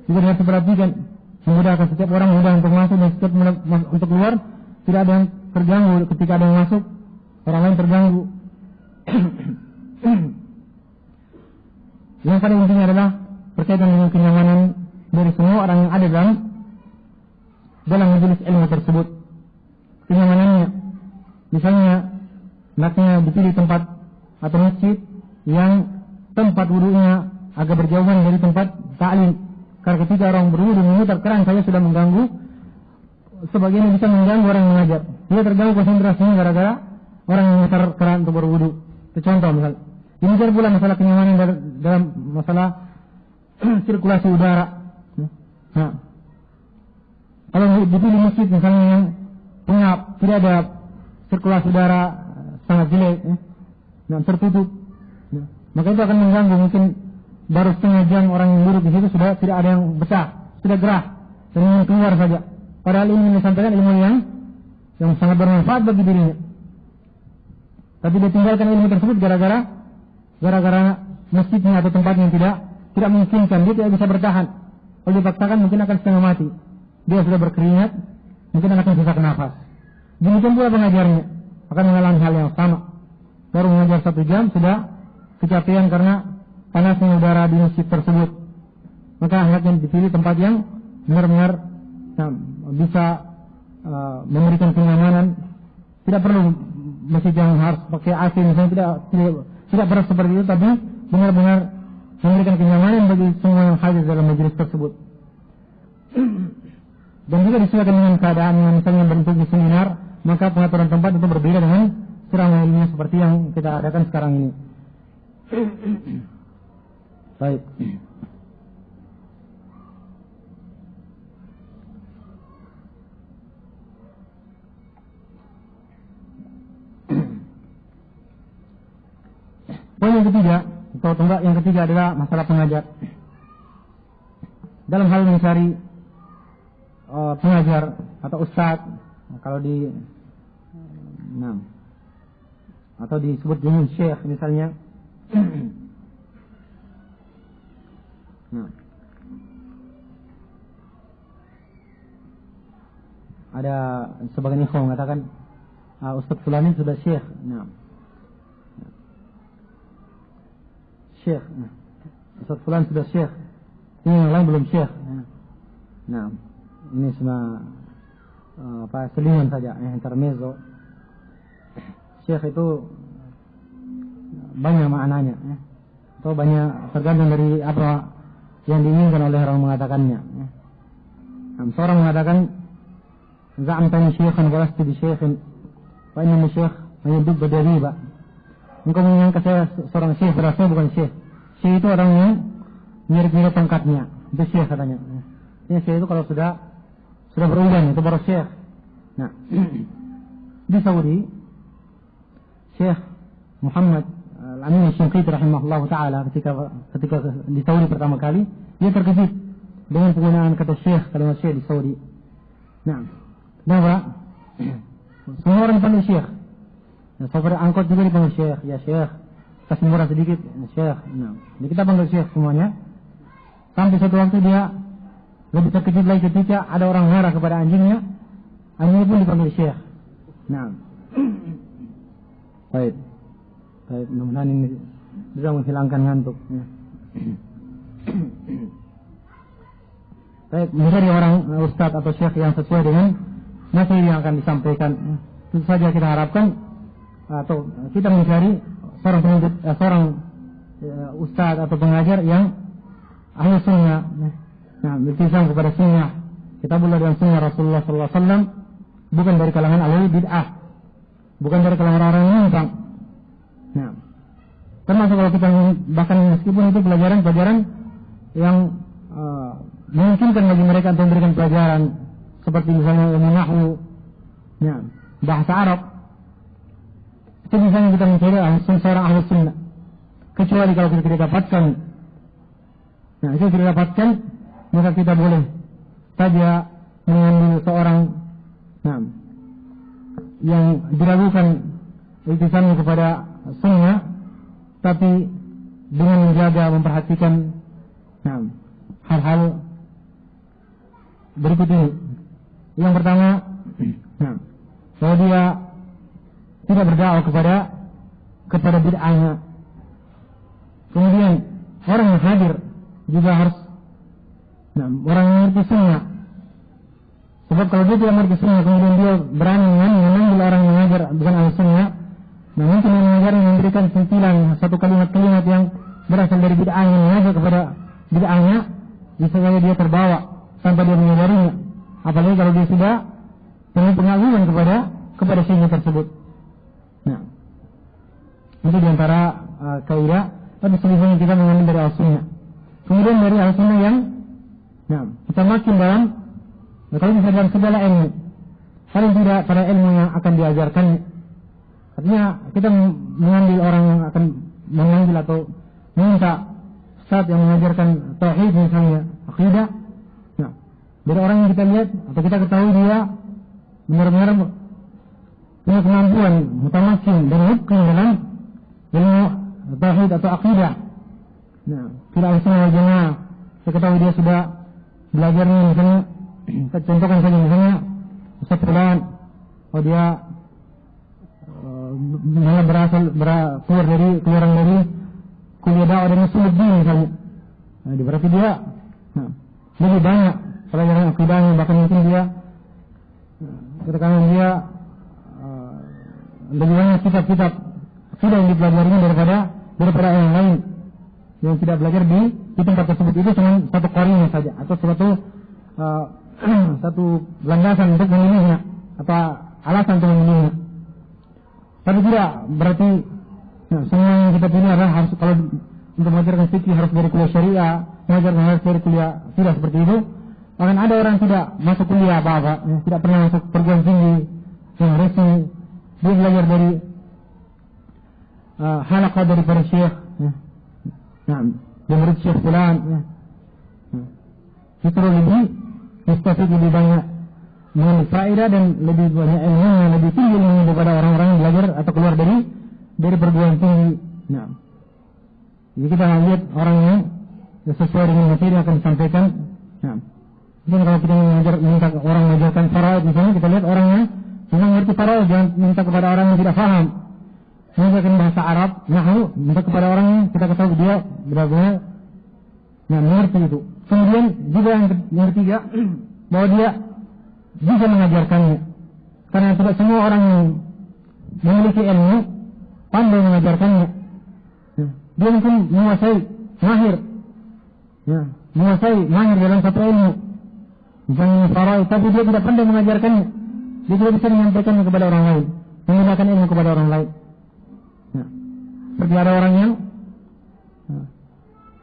juga harus diperhatikan, memudahkan setiap orang mudah untuk masuk dan setiap untuk keluar, tidak ada yang terganggu ketika ada yang masuk, orang lain terganggu. Yang paling penting adalah berkaitan dengan kenyamanan dari semua orang yang ada dalam majelis ilmu tersebut. Kenyamanannya, misalnya naknya dipilih tempat atau masjid yang tempat wudunya agak berjauhan dari tempat ta'lim. Karena ketika orang berwudu memutar keran saja sudah mengganggu, sebagian bisa mengganggu orang yang mengajar. Dia terganggu konsentrasinya gara-gara orang yang memutar keran untuk berwudu. Itu contoh misalnya. Demikian pula masalah kenyamanan dalam masalah sirkulasi udara. Nah, kalau dipilih masjid misalnya yang pengap, tidak ada sirkulasi udara, sangat jelek, nah, tertutup, maka itu akan mengganggu. Mungkin baru setengah jam orang yang duduk di situ sudah tidak ada yang betah, sudah gerah dan ingin keluar saja. Padahal ini disampaikan ilmu yang sangat bermanfaat bagi dirinya. Tapi dia tinggalkan ilmu tersebut gara-gara masjidnya atau tempat yang tidak memungkinkan, dia tidak bisa bertahan. Kalau dipaksakan mungkin akan setengah mati. Dia sudah berkeringat, mungkin akan susah nafas. Demikian pula pengajarnya akan mengalami hal yang sama. Baru mengajar 1 jam sudah kecapean karena panasnya udara di masjid tersebut. Maka hendaknya dipilih tempat yang benar-benar bisa memberikan kenyamanan. Tidak perlu masjid yang harus pakai AC misalnya, tidak perlu seperti itu, tapi benar-benar memberikan kenyamanan bagi semua yang hadir dalam majelis tersebut. Dan juga disesuaikan dengan keadaan yang misalnya bentuk di seminar, maka pengaturan tempat itu berbeda dengan ceramah ilmiah seperti yang kita adakan sekarang ini. Baik. Poin yang ketiga, atau tonggak yang ketiga adalah masalah pengajar. Dalam hal mencari pengajar atau ustadz, kalau atau disebut dengan syekh misalnya. Ada sebagian ikhwan mengatakan ustadz fulan ini sudah syekh. Syekh. Ustadz fulan sudah syekh. Ini yang lain belum syekh. Ini semua selingan saja, intermezzo. Syekh itu banyak maknanya, atau banyak tergantung dari apa yang diinginkan oleh orang mengatakannya. Seorang mengatakan, "Za'amtani syekhan wa lastu bi syekhin, fa innani syekh mayyudub badariba." Engkau menginginkan saya seorang syekh, padahal saya bukan syekh. Syekh itu orang yang mirip-mirip pangkatnya, itu syekh katanya. Ini syekh itu kalau sudah beruban itu baru syekh. Nah, di Saudi, Syekh Muhammad Al-Amin Al-Shinqiti rahimahullah ta'ala ketika di Saudi pertama kali, dia terkejut dengan penggunaan kata syekh, kalimat syekh di Saudi. Nah, kenapa? Semua orang dipanggil syekh. Nah, sopir angkot juga dipanggil syekh, ya syekh. Kasih murah sedikit, syekh. Nah, jadi kita panggil syekh semuanya. Sampai suatu waktu dia lebih terkejut lagi ketika ada orang marah kepada anjingnya, anjingnya pun dipanggil syekh. Nah, baik, mudah-mudahan ini bisa menghilangkan ngantuk. Baik, mencari orang ustadz atau syekh yang sesuai dengan materi yang akan disampaikan. Tentu saja kita harapkan atau kita mencari seorang ustadz atau pengajar yang ahli sunnah. Nah, berkisah kepada sunnah. Kita belajar dengan sunnah Rasulullah SAW, bukan dari kalangan ahli bid'ah, bukan dari kalangan orang yang menyimpang. Nah, termasuk kalau kita bahkan meskipun itu pelajaran yang memungkinkan bagi mereka untuk memberikan pelajaran seperti misalnya ilmu nahwu, bahasa Arab, itu misalnya kita mencari seorang ahli sunnah, kecuali kalau kita tidak dapatkan. Nah, itu tidak dapatkan, maka kita boleh saja mengambil seorang yang diragukan iltisannya kepada sunnah, tapi dengan menjaga, memperhatikan hal-hal berikut ini. Yang pertama, bahwa dia tidak berdakwah kepada bid'ahnya. Kemudian orang yang hadir juga harus orang yang mengerti sunnah. Sebab kalau dia tidak mengerti sunnah, kemudian dia berani mengambil orang yang mengajar bukan ahli sunnah, mungkin yang mengajar memberikan sentilan satu kalimat-kalimat yang berasal dari bid'ahnya mengajak kepada bid'ahnya, bisa saja dia terbawa sampai dia menyadarinya. Apalagi kalau dia sudah penuh pengagungan kepada syekhnya tersebut. Nah, itu diantara kaidah. Tapi sebenarnya kita mengambil dari al-sunnah. Kemudian dari al-sunnah yang kita makin dalam, kalau bisa dalam segala ilmu, paling tidak pada ilmu yang akan diajarkan. Artinya kita mengambil orang yang akan mengambil atau minta ustaz yang mengajarkan tauhid misalnya, akidah. Nah, dari orang yang kita lihat atau kita ketahui dia benar-benar punya kemampuan mutamakin dan mungkin dalam ilmu tauhid atau akidah. Nah, tidak harus jemaah. Saya ketahui dia sudah belajar misalnya, contohkan saja misalnya Ustaz Fulan, dia keluar dari kuliah dakwah dan Usuluddin misalnya. Nah, berarti dia lebih banyak pelajaran akidahnya, bahkan mungkin dia katakan dia lebih banyak kitab-kitab akidah yang dipelajarinya daripada yang lain yang tidak belajar di tempat tersebut. Itu cuma satu qari'nya saja atau satu landasan untuk memilihnya atau alasan untuk memilihnya. Tapi tidak berarti semua yang kita pilih adalah harus, kalau untuk mengajarkan fikih harus dari kuliah syariah, mengajarkan harus dari kuliah, tidak seperti itu. Bahkan ada orang tidak masuk kuliah apa-apa, tidak pernah masuk perguruan tinggi yang resmi, dia belajar dari halaqah dari para syekh, dia murid syekh fulan, justru lebih mustafid, lebih banyak mengambil faedah dan lebih banyak ilmunya, lebih tinggi ilmunya daripada orang-orang yang belajar atau keluar dari perguruan tinggi. Nah, jadi kita lihat orang yang sesuai dengan materi yang akan disampaikan. Nah, mungkin kalau kita minta orang mengajarkan faraid misalnya, kita lihat orang yang memang mengerti faraid, jangan minta kepada orang yang tidak paham. Mengajarkan bahasa Arab, nahwu, minta kepada orang yang kita ketahui dia benar-benar mengerti itu. Kemudian juga yang ketiga, bahwa dia bisa mengajarkannya. Karena tidak semua orang yang memiliki ilmu pandai mengajarkannya. Dia mungkin menguasai mahir dalam satu ilmu, misalnya faraid, tapi dia tidak pandai mengajarkannya. Dia tidak bisa menyampaikannya kepada orang lain, menggunakan ilmu kepada orang lain. Seperti ada orang yang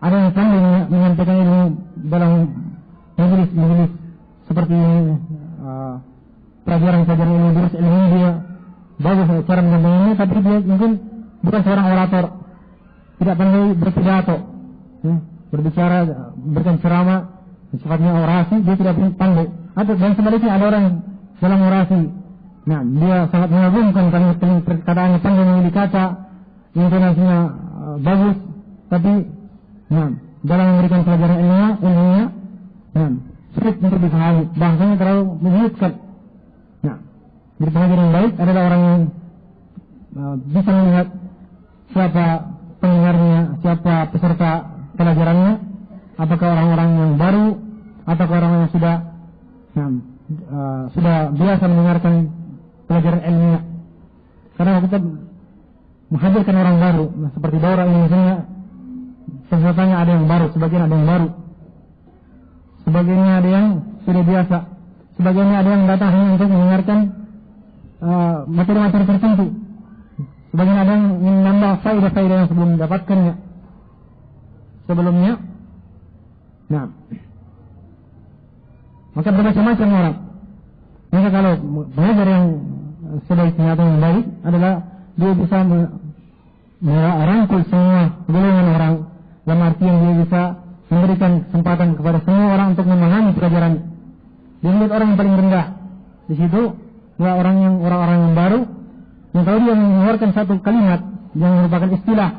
pandai menyampaikan ilmu dalam majelis seperti pelajaran ilmu durus ilmu, dia bagus cara menyampaikannya, tapi dia mungkin bukan seorang orator, tidak pandai berpidato, berbicara, berikan ceramah, sifatnya orasi, dia tidak pandai. Dan sebaliknya ada orang dalam orasi, dia sangat mengagumkan karena perkataannya pandai memilih kata, intonasinya bagus, tapi dalam memberikan pelajaran ilmunya sulit untuk dipahami, bahasanya terlalu menyulitkan. Jadi pengajar yang baik adalah orang yang bisa melihat siapa pendengarnya, siapa peserta pelajarannya, apakah orang-orang yang baru atau orang yang sudah biasa mendengarkan pelajaran ilmiah. Karena kita menghadirkan orang baru, seperti daurah ini misalnya, pesertanya ada yang baru, sebagian ada yang baru, sebagiannya ada yang sudah biasa, sebagiannya ada yang datang hanya untuk mendengarkan materi-materi tertentu, sebagian ada yang menambah faedah-faedah yang sebelum mendapatkannya sebelumnya. Maka bermacam-macam orang. Maka kalau pengajar yang sebaiknya atau yang baik adalah dia bisa merangkul semua golongan orang, dalam artian dia bisa memberikan kesempatan kepada semua orang untuk memahami pelajaran. Dia melihat orang yang paling rendah di situ, orang-orang yang baru, yang kalau dia mengeluarkan satu kalimat yang merupakan istilah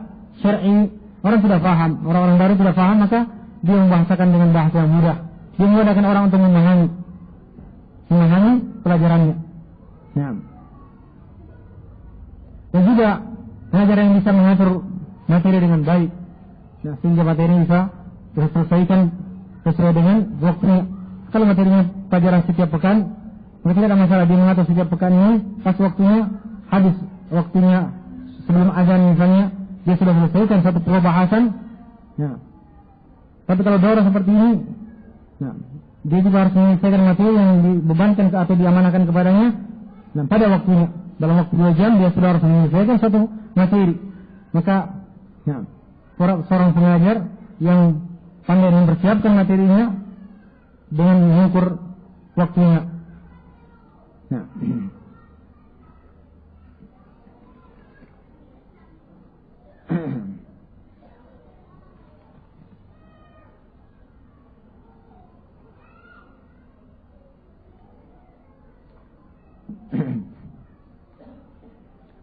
syar'i, orang tidak paham, orang-orang baru tidak paham, maka dia membahasakan dengan bahasa yang mudah. Dia memudahkan orang untuk memahami pelajarannya. Dan juga pengajar yang bisa mengatur materi dengan baik, sehingga materi bisa diselesaikan sesuai dengan waktunya. Kalau materinya pelajaran setiap pekan, maka tidak ada masalah, dia mengatur setiap pekan ini pas waktunya, habis waktunya sebelum azan misalnya, dia sudah selesaikan satu pembahasan Ya. Tapi kalau daurah seperti ini, nah, dia juga harus menyelesaikan materi yang dibebankan atau diamanahkan kepadanya. Nah, pada waktunya, dalam waktu 2 jam dia sudah harus menyelesaikan satu materi. Maka, ya, seorang pengajar yang pandai mempersiapkan materinya dengan mengukur waktunya. Nah.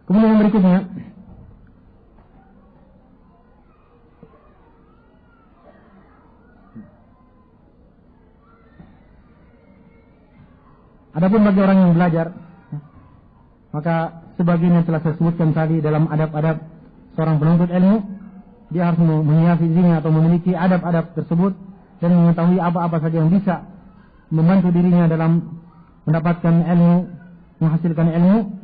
Kemudian yang berikutnya, adapun bagi orang yang belajar, maka sebagian yang telah saya sebutkan tadi dalam adab-adab seorang penuntut ilmu, dia harus menghiasi dirinya atau memiliki adab-adab tersebut dan mengetahui apa-apa saja yang bisa membantu dirinya dalam mendapatkan ilmu, menghasilkan ilmu.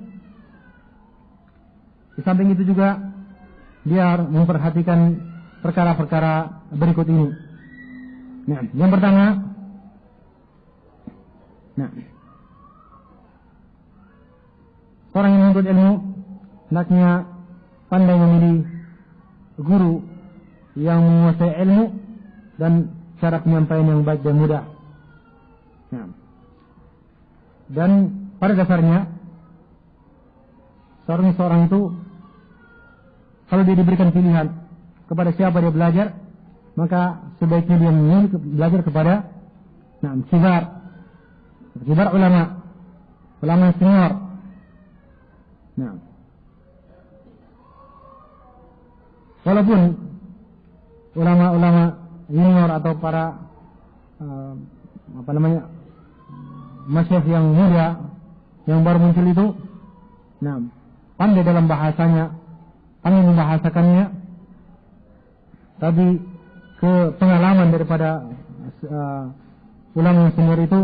Di samping itu juga dia harus memperhatikan perkara-perkara berikut ini. Nah, yang pertama, seorang yang menuntut ilmu hendaknya pandai memilih guru yang menguasai ilmu dan cara penyampaian yang baik dan mudah. Nah, dan pada dasarnya seorang itu kalau dia diberikan pilihan kepada siapa dia belajar, maka sebaiknya dia memilih belajar kepada kibar ulama senior. Nah, walaupun ulama-ulama junior atau para masyayikh yang muda yang baru muncul itu, pandai dalam bahasanya, pandai membahasakannya, tapi pengalaman daripada ulama yang senior itu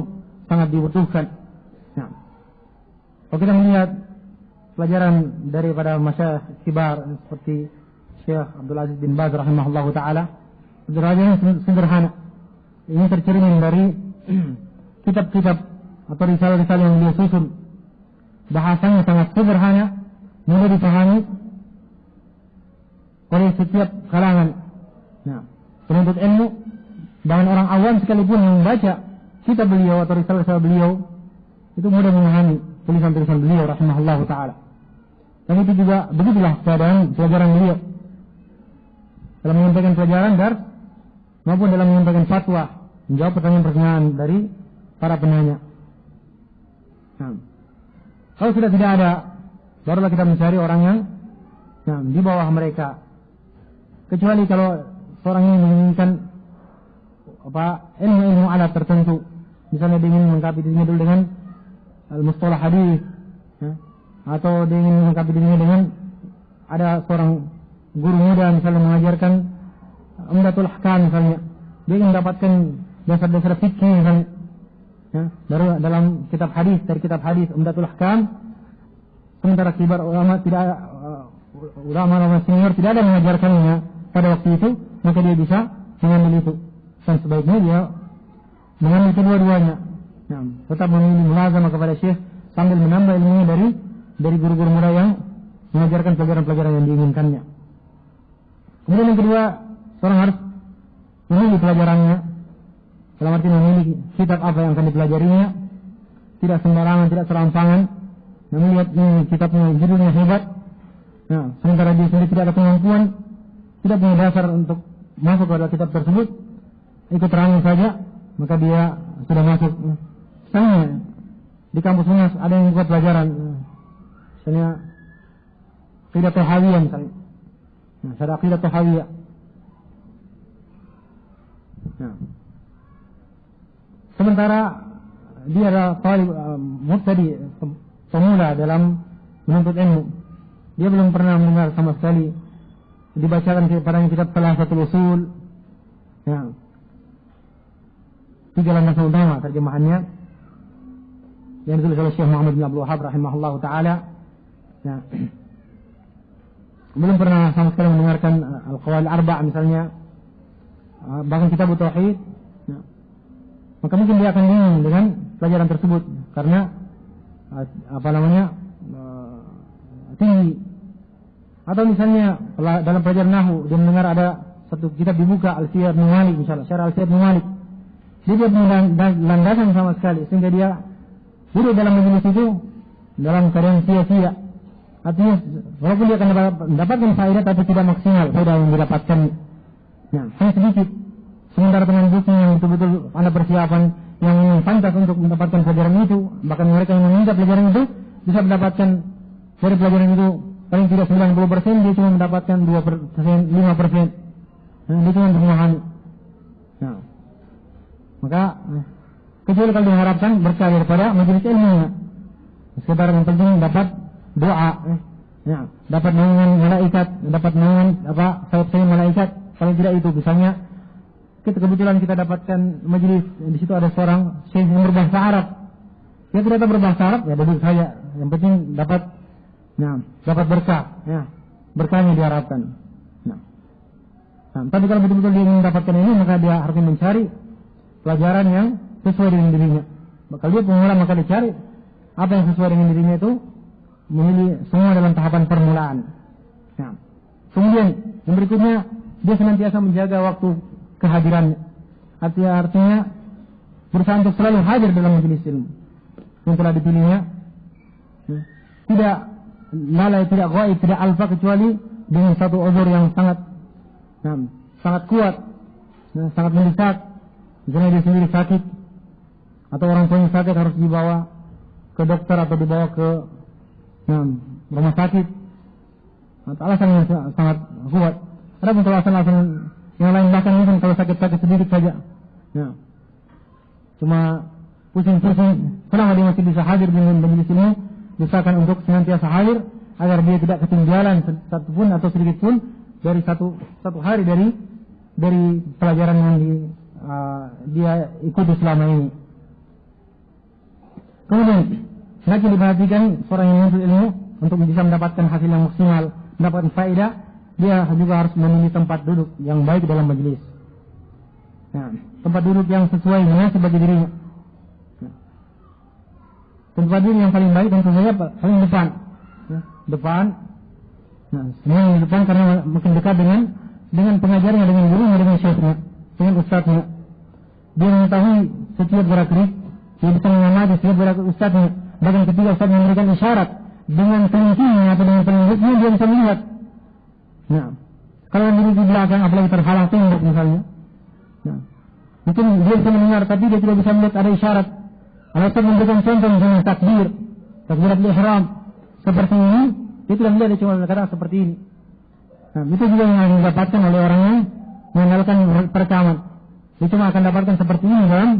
sangat dibutuhkan. Nah, kalau kita melihat pelajaran daripada masyayikh kibar seperti Syekh Abdul Aziz bin Baz rahimahullahu taala, pelajaran sederhana. Ini tercermin dari kitab-kitab atau risalah-risalah yang beliau susun. Bahasanya sangat sederhana, mudah dipahami oleh setiap kalangan. Nah, penuntut ilmu bahkan orang awam sekalipun yang membaca kitab beliau atau risalah-risalah beliau itu mudah memahami tulisan-tulisan beliau rahimahullahu taala. Dan itu juga begitulah keadaan pelajaran beliau dalam menyampaikan pelajaran maupun dalam menyampaikan fatwa, menjawab pertanyaan-pertanyaan dari para penanya. Nah, kalau sudah tidak ada, barulah kita mencari orang yang di bawah mereka. Kecuali kalau seorang ini menginginkan ilmu alat tertentu, misalnya dia ingin melengkapi dirinya dulu dengan al-mustalah hadis, atau dia ingin melengkapi dirinya dengan ada seorang guru muda misalnya mengajarkan Umdatul Ahkam misalnya, dia ingin mendapatkan dasar-dasar fikih misalnya, dalam kitab hadis, dari kitab hadis Umdatul Ahkam, sementara kibar ulama ulama senior tidak ada mengajarkannya pada waktu itu, maka dia bisa mengambil itu. Dan sebaiknya dia mengambil kedua-duanya. Tetap memilih mulazamah kepada syekh sambil menambah ilmunya dari guru-guru muda yang mengajarkan pelajaran-pelajaran yang diinginkannya. Kemudian yang kedua, seorang harus memilih pelajarannya, dalam arti memilih kitab apa yang akan dipelajarinya, tidak sembarangan, tidak serampangan. Melihat ini kitabnya judulnya hebat, sementara dia sendiri tidak ada kemampuan, tidak punya dasar untuk masuk pada kitab tersebut, ikut terangin saja, maka dia sudah masuk. Misalnya di kampus UNAS ada yang buat pelajaran, misalnya Aqidah Tahawiyah misalnya, ada Aqidah Tahawiyah. Sementara dia adalah talib mubtadi, pemula dalam menuntut ilmu, dia belum pernah mendengar sama sekali dibacakan kepadanya kitab Thalathatul Usul, 3 landasan utama terjemahannya yang ditulis oleh Syekh Muhammad bin Abdul Wahhab rahimahullahu taala. Belum pernah sama sekali mendengarkan Al-Qawaid Al-Arba' misalnya, bahkan kitab tauhid, maka mungkin dia akan bingung dengan pelajaran tersebut karena tinggi. Atau misalnya dalam pelajaran nahwu dia mendengar ada satu kitab dibuka Alfiyah Ibnu Malik misalnya, Syarah Alfiyah Ibnu Malik. Dia punya landasan sama sekali sehingga dia duduk dalam majelis itu dalam keadaan sia-sia. Artinya walaupun dia akan mendapatkan faedah tapi tidak maksimal faedah yang didapatkan. Hanya sedikit. Sementara dengan buku yang betul-betul Anda persiapan yang pantas untuk mendapatkan pelajaran itu, bahkan mereka yang meminta pelajaran itu bisa mendapatkan dari pelajaran itu paling tidak 90%, dia cuma mendapatkan 2%, 5%. Dia cuma memahami. Maka kecuali kalau diharapkan berkah daripada majelis ilmunya. Sekedar yang penting dapat doa, dapat naungan malaikat, dapat naungan sayap-sayap malaikat. Paling tidak itu, misalnya kebetulan kita dapatkan majelis di situ ada seorang syekh yang berbahasa Arab. Dia tidak tahu berbahasa Arab, ya duduk saja. Yang penting dapat berkah, berkahnya diharapkan. Tapi kalau betul-betul dia ingin mendapatkan ini, maka dia harus mencari pelajaran yang sesuai dengan dirinya. Kalau dia pemula, maka dia cari apa yang sesuai dengan dirinya itu, memilih semua dalam tahapan permulaan. Kemudian yang berikutnya, dia senantiasa menjaga waktu kehadirannya. Artinya berusaha untuk selalu hadir dalam majelis ilmu yang telah dipilihnya. Tidak lalai, tidak ghaib, tidak alfa kecuali dengan satu uzur yang sangat kuat, sangat mendesak. Misalnya dia sendiri sakit atau orang tuanya sakit harus dibawa ke dokter atau dibawa ke rumah sakit. Alasan yang sangat kuat. Ada pun alasan-alasan yang lain bahkan mungkin kalau sakit-sakit sedikit saja. Cuma pusing-pusing, selama dia masih bisa hadir dengan majelis ilmu, usahakan untuk senantiasa hadir agar dia tidak ketinggalan satu pun atau sedikit pun dari satu hari dari pelajaran yang dia ikuti selama ini. Kemudian lagi diperhatikan seorang yang menuntut ilmu untuk bisa mendapatkan hasil yang maksimal, mendapatkan faedah, dia juga harus memilih tempat duduk yang baik dalam majelis. Tempat duduk yang sesuai menasib bagi dirinya. Tempat duduk yang paling baik tentu saja paling depan. Semua yang depan karena makin dekat dengan pengajarnya, dengan gurunya, dengan syekhnya, dengan ustadznya. Dia mengetahui setiap gerak-gerik, dia bisa mengamati setiap gerak ustadznya. Bahkan ketika ustadz memberikan isyarat dengan kelingkingnya atau dengan penunjuknya, dia bisa melihat. Kalau diri di belakang apalagi terhalang tembok misalnya, mungkin dia bisa mendengar tapi dia tidak bisa melihat ada isyarat. Kalau ustadz memberikan contoh misalnya takbiratul ihram seperti ini, dia tidak melihat, dia cuma kadang seperti ini. Itu juga yang didapatkan oleh orang yang mengandalkan perekaman. Dia cuma akan dapatkan seperti ini dalam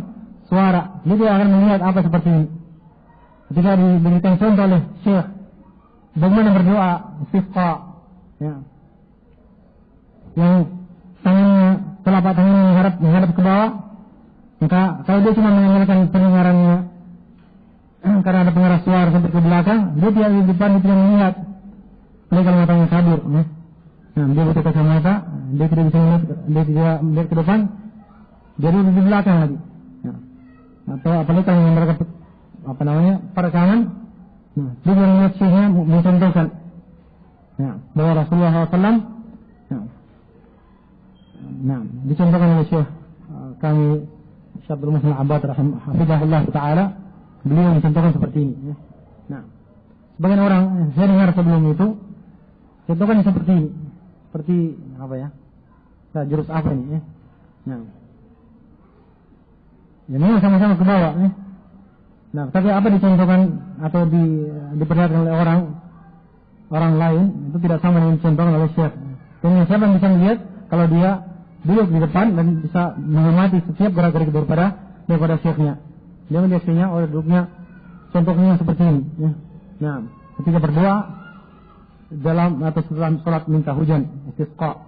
suara. Dia tidak akan melihat apa seperti ini. Ketika diberikan contoh oleh syekh bagaimana berdoa istisqa, yang tangannya, telapak tangannya menghadap ke bawah, maka kalau dia cuma mengandalkan pendengarannya karena ada pengeras suara sampai ke belakang, dia tidak di depan, dia tidak melihat. Apalagi kalau matanya kabur, dia butuh kacamata, dia tidak bisa melihat, dia tidak melihat ke depan, dia duduk di belakang lagi. Atau apalagi kalau mereka perekaman, dia juga melihat syekhnya mencontohkan bahwa Rasulullah SAW dicontohkan oleh syekh kami Syekh Abdul Muhsin Al-Abbad hafizahullah ta'ala, beliau mencontohkan seperti ini. Sebagian orang saya dengar sebelum itu contohkan seperti ini, seperti apa ya? Jurus apa ini? Ya memang sama-sama ke bawah. Tapi apa dicontohkan atau diperlihatkan oleh orang lain itu tidak sama dengan dicontohkan oleh syekh. Dan siapa yang bisa melihat kalau dia duduk di depan dan bisa mengamati setiap gerak-gerik daripada syekhnya. Dia melihat syekhnya oleh duduknya contohnya seperti ini. Ketika berdoa dalam atau setelah sholat minta hujan, istisqa.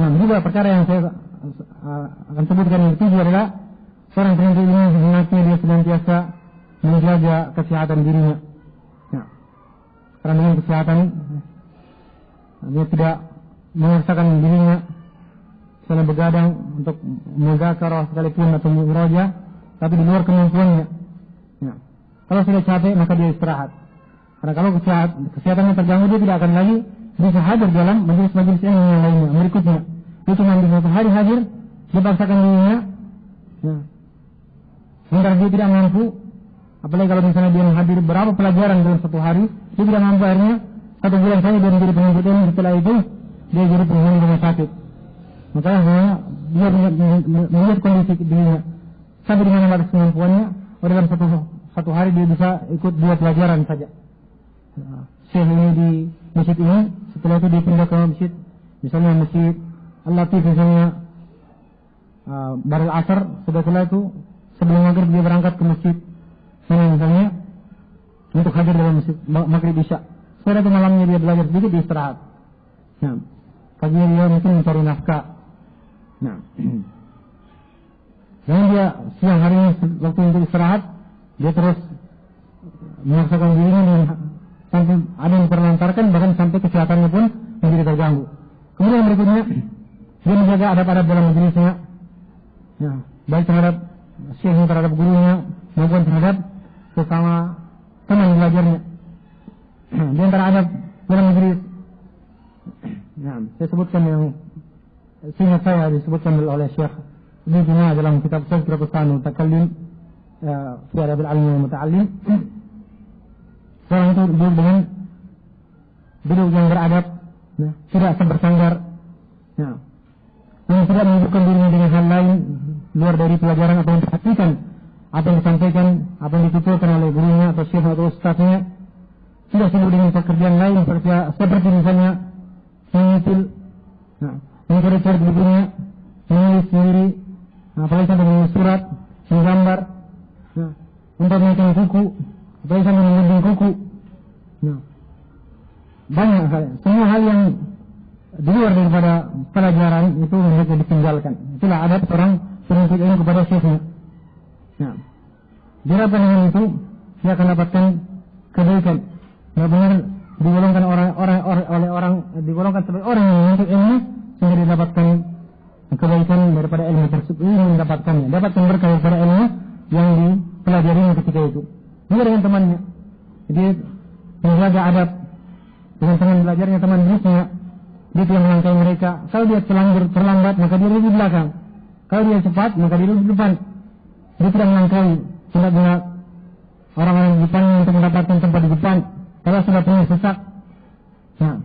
Juga perkara yang saya akan sebutkan yang ketiga adalah seorang penuntut ilmu hendaknya dia senantiasa menjaga kesehatan dirinya. Ya. Karena dengan kesehatan dia tidak memaksakan dirinya misalnya begadang untuk muzakarah sekalipun atau muroja, tapi di luar kemampuannya. Ya. Kalau sudah capek maka dia istirahat. Karena kalau kesehatannya terganggu dia tidak akan lagi bisa hadir dalam majelis-majelis ilmu yang lainnya berikutnya. Dia cuma di satu hari hadir, dia paksakan dirinya. Ya. Sementara dia tidak mampu, apalagi kalau misalnya dia menghadiri berapa pelajaran dalam satu hari, dia tidak mampu, akhirnya 1 bulan saja dia menjadi penuntut ilmu, setelah itu dia jadi penghuni rumah sakit. Makanya dia melihat kondisi dirinya sampai di mana batas kemampuannya, dalam satu hari dia bisa ikut 2 pelajaran saja. Syekh ini di masjid ini, setelah itu dia pindah ke masjid, misalnya masjid Al-Latif misalnya Baril Asar, setelah itu sebelum maghrib dia berangkat ke masjid misalnya untuk hadir dalam masjid maghrib isya. Setelah itu malamnya dia belajar sedikit, dia istirahat. Nah, paginya dia mungkin mencari nafkah. Nah, dan dia siang harinya waktu untuk istirahat, dia terus memaksakan dirinya dengan sampai ada yang terlantarkan, bahkan sampai kesehatannya pun menjadi terganggu. Kemudian berikutnya dia menjaga adab-adab dalam majelisnya, ya, baik terhadap syekhnya, terhadap gurunya, maupun terhadap sesama teman belajarnya. Di antara adab dalam majelis, ya, saya sebutkan yang seingat saya disebutkan oleh Syekh Ibnu Junaid dalam kitab Tazkiratul Mutakallim fi Adab al-Alim wal Muta'allim. Seorang itu duduk yang beradab, ya, tidak bersandar, ya, yang tidak menyibukkan dirinya dengan hal lain luar dari pelajaran atau memperhatikan apa yang disampaikan, apa yang dituturkan oleh gurunya atau syekh atau ustaznya. Tidak sibuk dengan pekerjaan lain seperti misalnya mengutil, nah, mencari-cari bukunya, menulis sendiri, apalagi sampai menulis surat, menggambar, nah, mempermainkan kuku, apalagi sampai menggunting kuku. Nah, banyak hal, semua hal yang di luar daripada pelajaran itu hendaknya ditinggalkan. Itulah adab orang penuntut ilmu kepada syekhnya. Nah, diharapkan dengan itu dia akan dapatkan kebaikan. Benar-benar digolongkan digolongkan sebagai orang yang menuntut ilmu sehingga didapatkan kebaikan daripada ilmu tersebut, ini mendapatkannya, dapatkan berkah daripada ilmu yang dipelajarinya ketika itu. Juga dengan temannya, jadi menjaga adab dengan teman belajarnya, teman duduknya, dia tidak melangkahi mereka. Kalau dia terlambat maka dia duduk di belakang. Kalau dia cepat maka dia duduk di depan. Dia tidak melangkahi, tidak benar orang-orang di depan untuk mendapatkan tempat di depan. Kalau sudah punya sesak, nah,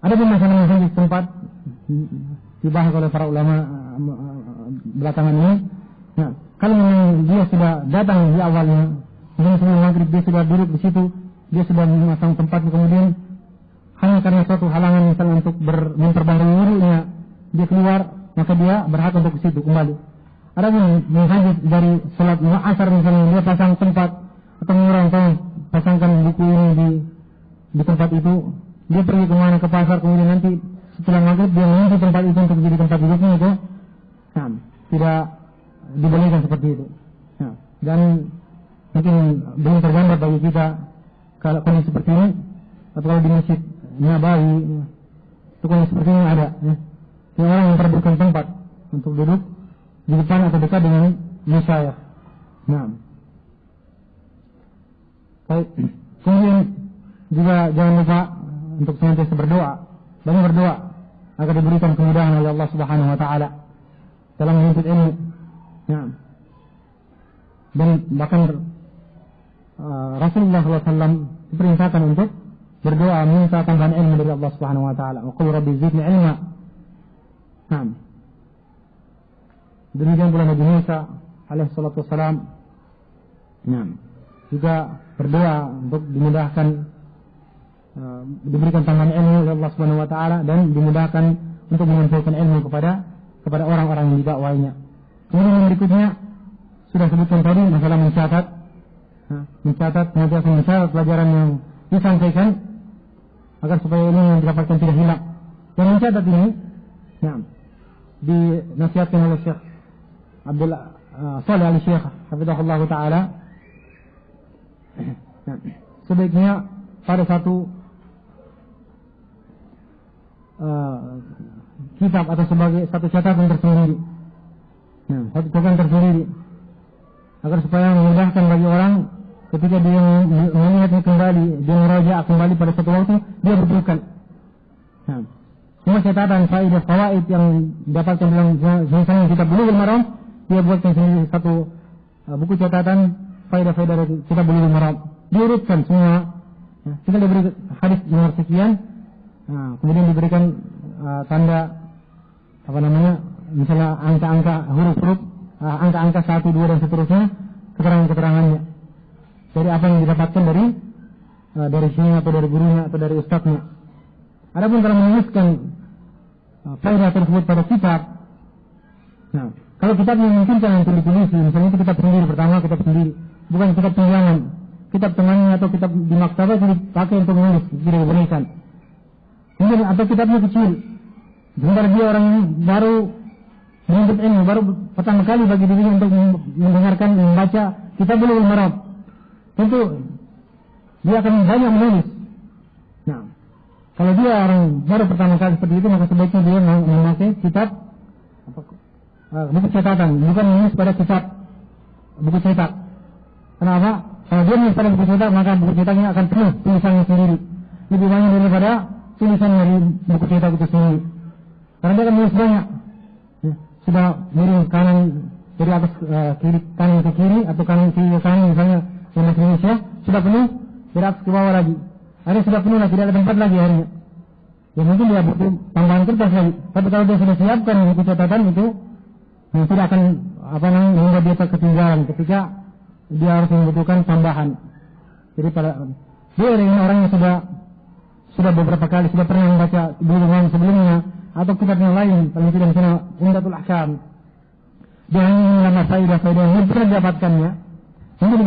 ada pun masalah-masalah di tempat dibahas oleh para ulama belakangan ini. Nah, kalau memang dia sudah datang di awalnya, mungkin sebelum maghrib dia sudah duduk di situ, dia sudah memasang tempat, kemudian hanya karena suatu halangan misalnya untuk memperbarui wudunya dia keluar, maka dia berhak untuk ke situ kembali. Ada pun menghadis dari salat asar misalnya, dia pasang tempat atau mengurang pasangkan buku ini di tempat itu, dia pergi kemana, ke pasar, kemudian nanti setelah maghrib dia mengunci tempat itu untuk menjadi tempat duduknya itu, nah, tidak dibolehkan seperti itu. Nah, dan mungkin belum tergambar bagi kita kalau kondisi seperti ini, atau kalau di masjid Nabawi itu kondisi seperti ini ada, ya. Yang orang memperebutkan tempat untuk duduk di depan atau dekat dengan masyayikh. Nah, baik. Kemudian juga jangan lupa untuk senantiasa berdoa, banyak berdoa agar diberikan kemudahan oleh Allah Subhanahu wa taala dalam menuntut ilmu. Ya. Dan bahkan Rasulullah SAW diperintahkan untuk berdoa minta tambahan ilmu dari Allah Subhanahu wa taala. Wa qul rabbi zidni ilma. Nah. Demikian pula Nabi Musa alaihi salatu wassalam. Nah, juga berdoa untuk dimudahkan diberikan tambahan ilmu oleh Allah Subhanahu wa taala dan dimudahkan untuk menyampaikan ilmu kepada orang-orang yang didakwahinya. Kemudian yang berikutnya sudah sebutkan tadi masalah mencatat. Mencatat pelajaran yang disampaikan agar supaya ilmu yang didapatkan tidak hilang. Dan mencatat ini, nah, dinasihatkan oleh Syekh Shalih Al-Syekh hafizahullah taala, sebaiknya pada satu kitab atau sebagai satu catatan tersendiri, satu catatan tersendiri, agar supaya memudahkan bagi orang ketika dia melihatnya kembali, dia merajaah kembali pada satu waktu, dia berpelukan. Semua catatan faedah fawaid yang didapatkan dalam misalnya kitab Bulughul Maram, dia buatkan sendiri satu buku catatan faedah-faedah dari kitab Bulughul Maram. Diurutkan semua. Kita diberi hadis nomor sekian, kemudian diberikan tanda misalnya angka-angka huruf-huruf, angka-angka 1, 2 dan seterusnya, keterangan-keterangannya. Dari apa yang didapatkan dari sini atau dari gurunya atau dari ustadznya. Adapun kalau menuliskan faedah tersebut pada kitab, kalau kitabnya memungkinkan untuk ditulis, misalnya itu kitab sendiri, pertama kitab sendiri, bukan kitab pinjaman, kitab temannya atau kitab di maktabah itu dipakai untuk menulis, tidak dibolehkan. Kemudian atau kitabnya kecil, sementara dia orang baru menuntut ilmu, baru pertama kali bagi dirinya untuk mendengarkan, membaca kitab Bulughul Maram, tentu dia akan banyak menulis. Kalau dia orang baru pertama kali seperti itu, maka sebaiknya dia memakai kitab buku catatan, bukan menulis pada kitab buku cetak. Kenapa? Kalau dia menulis pada buku cetak, maka buku cetaknya akan penuh tulisannya sendiri, lebih banyak daripada tulisan dari buku cetak itu sendiri. Karena dia akan menulis banyak, sudah miring kanan dari atas kiri, kanan ke kiri atau kanan kiri ke kanan, misalnya bahasa Indonesia sudah penuh, dari atas ke bawah lagi. Ada sudah penuh lagi, tidak ada tempat lagi harinya. Ya mungkin dia butuh tambahan kertas lagi. Tapi kalau dia sudah siapkan buku catatan itu, tidak akan membuat dia ketinggalan ketika dia harus membutuhkan tambahan. Jadi dia orang yang sudah beberapa kali sudah pernah membaca Bulughul Maram sebelumnya atau kitab yang lain, paling tidak misalnya Umdatul Ahkam, dia hanya menambah faedah-faedah yang pernah didapatkannya. Mungkin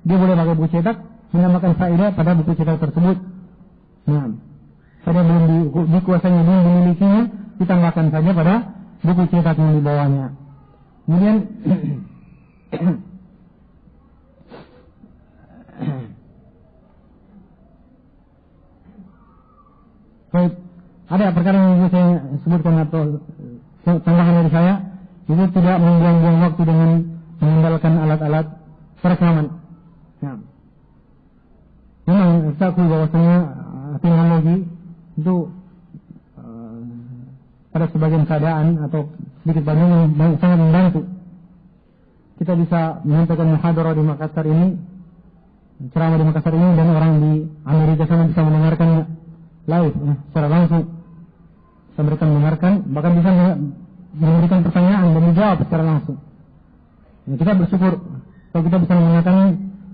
dia boleh pakai buku cetak, menambahkan faedah pada buku cetak tersebut. Pada belum dikuasainya, belum dimilikinya, ditambahkan saja pada buku cetak yang dibawanya. Kemudian baik, ada perkara yang saya sebutkan atau tambahan dari saya, itu tidak membuang-buang waktu dengan mengandalkan alat-alat perekaman. Memang saya akui bahwasanya teknologi itu pada sebagian keadaan atau sedikit banyak sangat membantu. Kita bisa menyampaikan muhadarah di Makassar ini, ceramah di Makassar ini, dan orang di Amerika sana bisa mendengarkannya live, secara langsung. Mereka mendengarkan, bahkan bisa memberikan pertanyaan dan dijawab secara langsung. Kita bersyukur kalau kita bisa menggunakan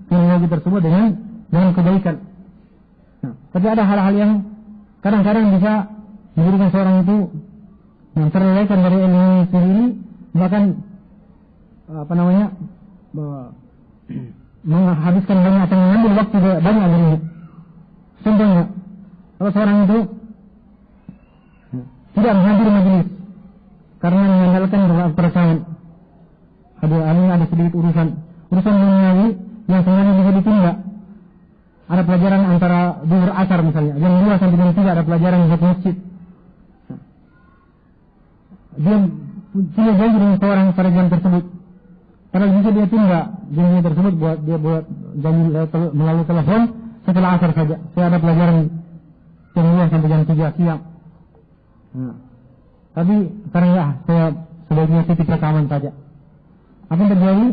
teknologi tersebut dengan kebaikan. Tapi ada hal-hal yang kadang-kadang bisa menjadikan seorang itu yang terlelehkan dari ilmu sendiri, bahkan menghabiskan banyak atau mengambil waktu banyak darinya. Contohnya, kalau seorang itu tidak menghadiri majelis karena mengandalkan perasaan, ada sedikit urusan duniawi yang sebenarnya bisa ditunda. Ada pelajaran antara zuhur asar misalnya, jam 2 sampai jam 3 ada pelajaran di satu masjid. Dia punya janji dengan seorang pada jam tersebut. Kalau bisa dia tunda janji tersebut, buat janji melalui telepon setelah asar saja. Saya ada pelajaran jam 2 sampai jam 3 siang. Tapi sekarang saya sebaiknya titip rekaman saja. Apa yang terjadi?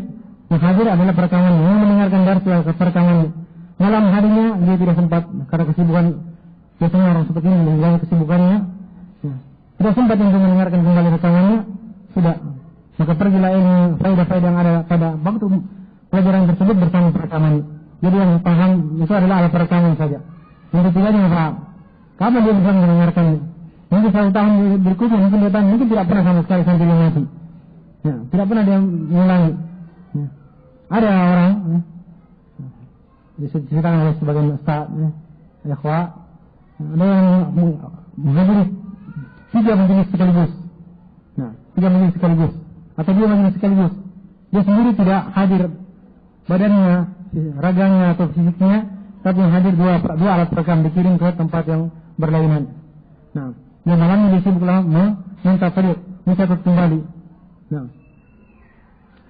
Yang hadir adalah perekaman, yang mendengarkan darah perekaman. Malam harinya dia tidak sempat karena kesibukan, biasanya orang seperti ini dengan kesibukannya, tidak sempat untuk mendengarkan kembali rekamannya. Sudah, maka pergilah ilmu faedah-faedah yang ada pada waktu pelajaran tersebut bersama perekaman. Jadi yang paham itu adalah alat perekaman saja. Yang ketiga yang paham, kapan dia bisa mendengarkannya? Mungkin 1 tahun berikutnya, mungkin tidak pernah sama sekali sampai dia mati. Tidak pernah dia mengulangi. Ada orang diceritakan oleh sebagian ustaz, ikhwah, ada yang menghadiri 3 majelis sekaligus. 3 majelis sekaligus, atau 2 majelis sekaligus. dia sendiri tidak hadir badannya, raganya atau fisiknya, tapi yang hadir dua alat perekam dikirim ke tempat yang berlainan. Nah, yang malamnya dia sibuklah minta fariq, mencatat kembali. Nah,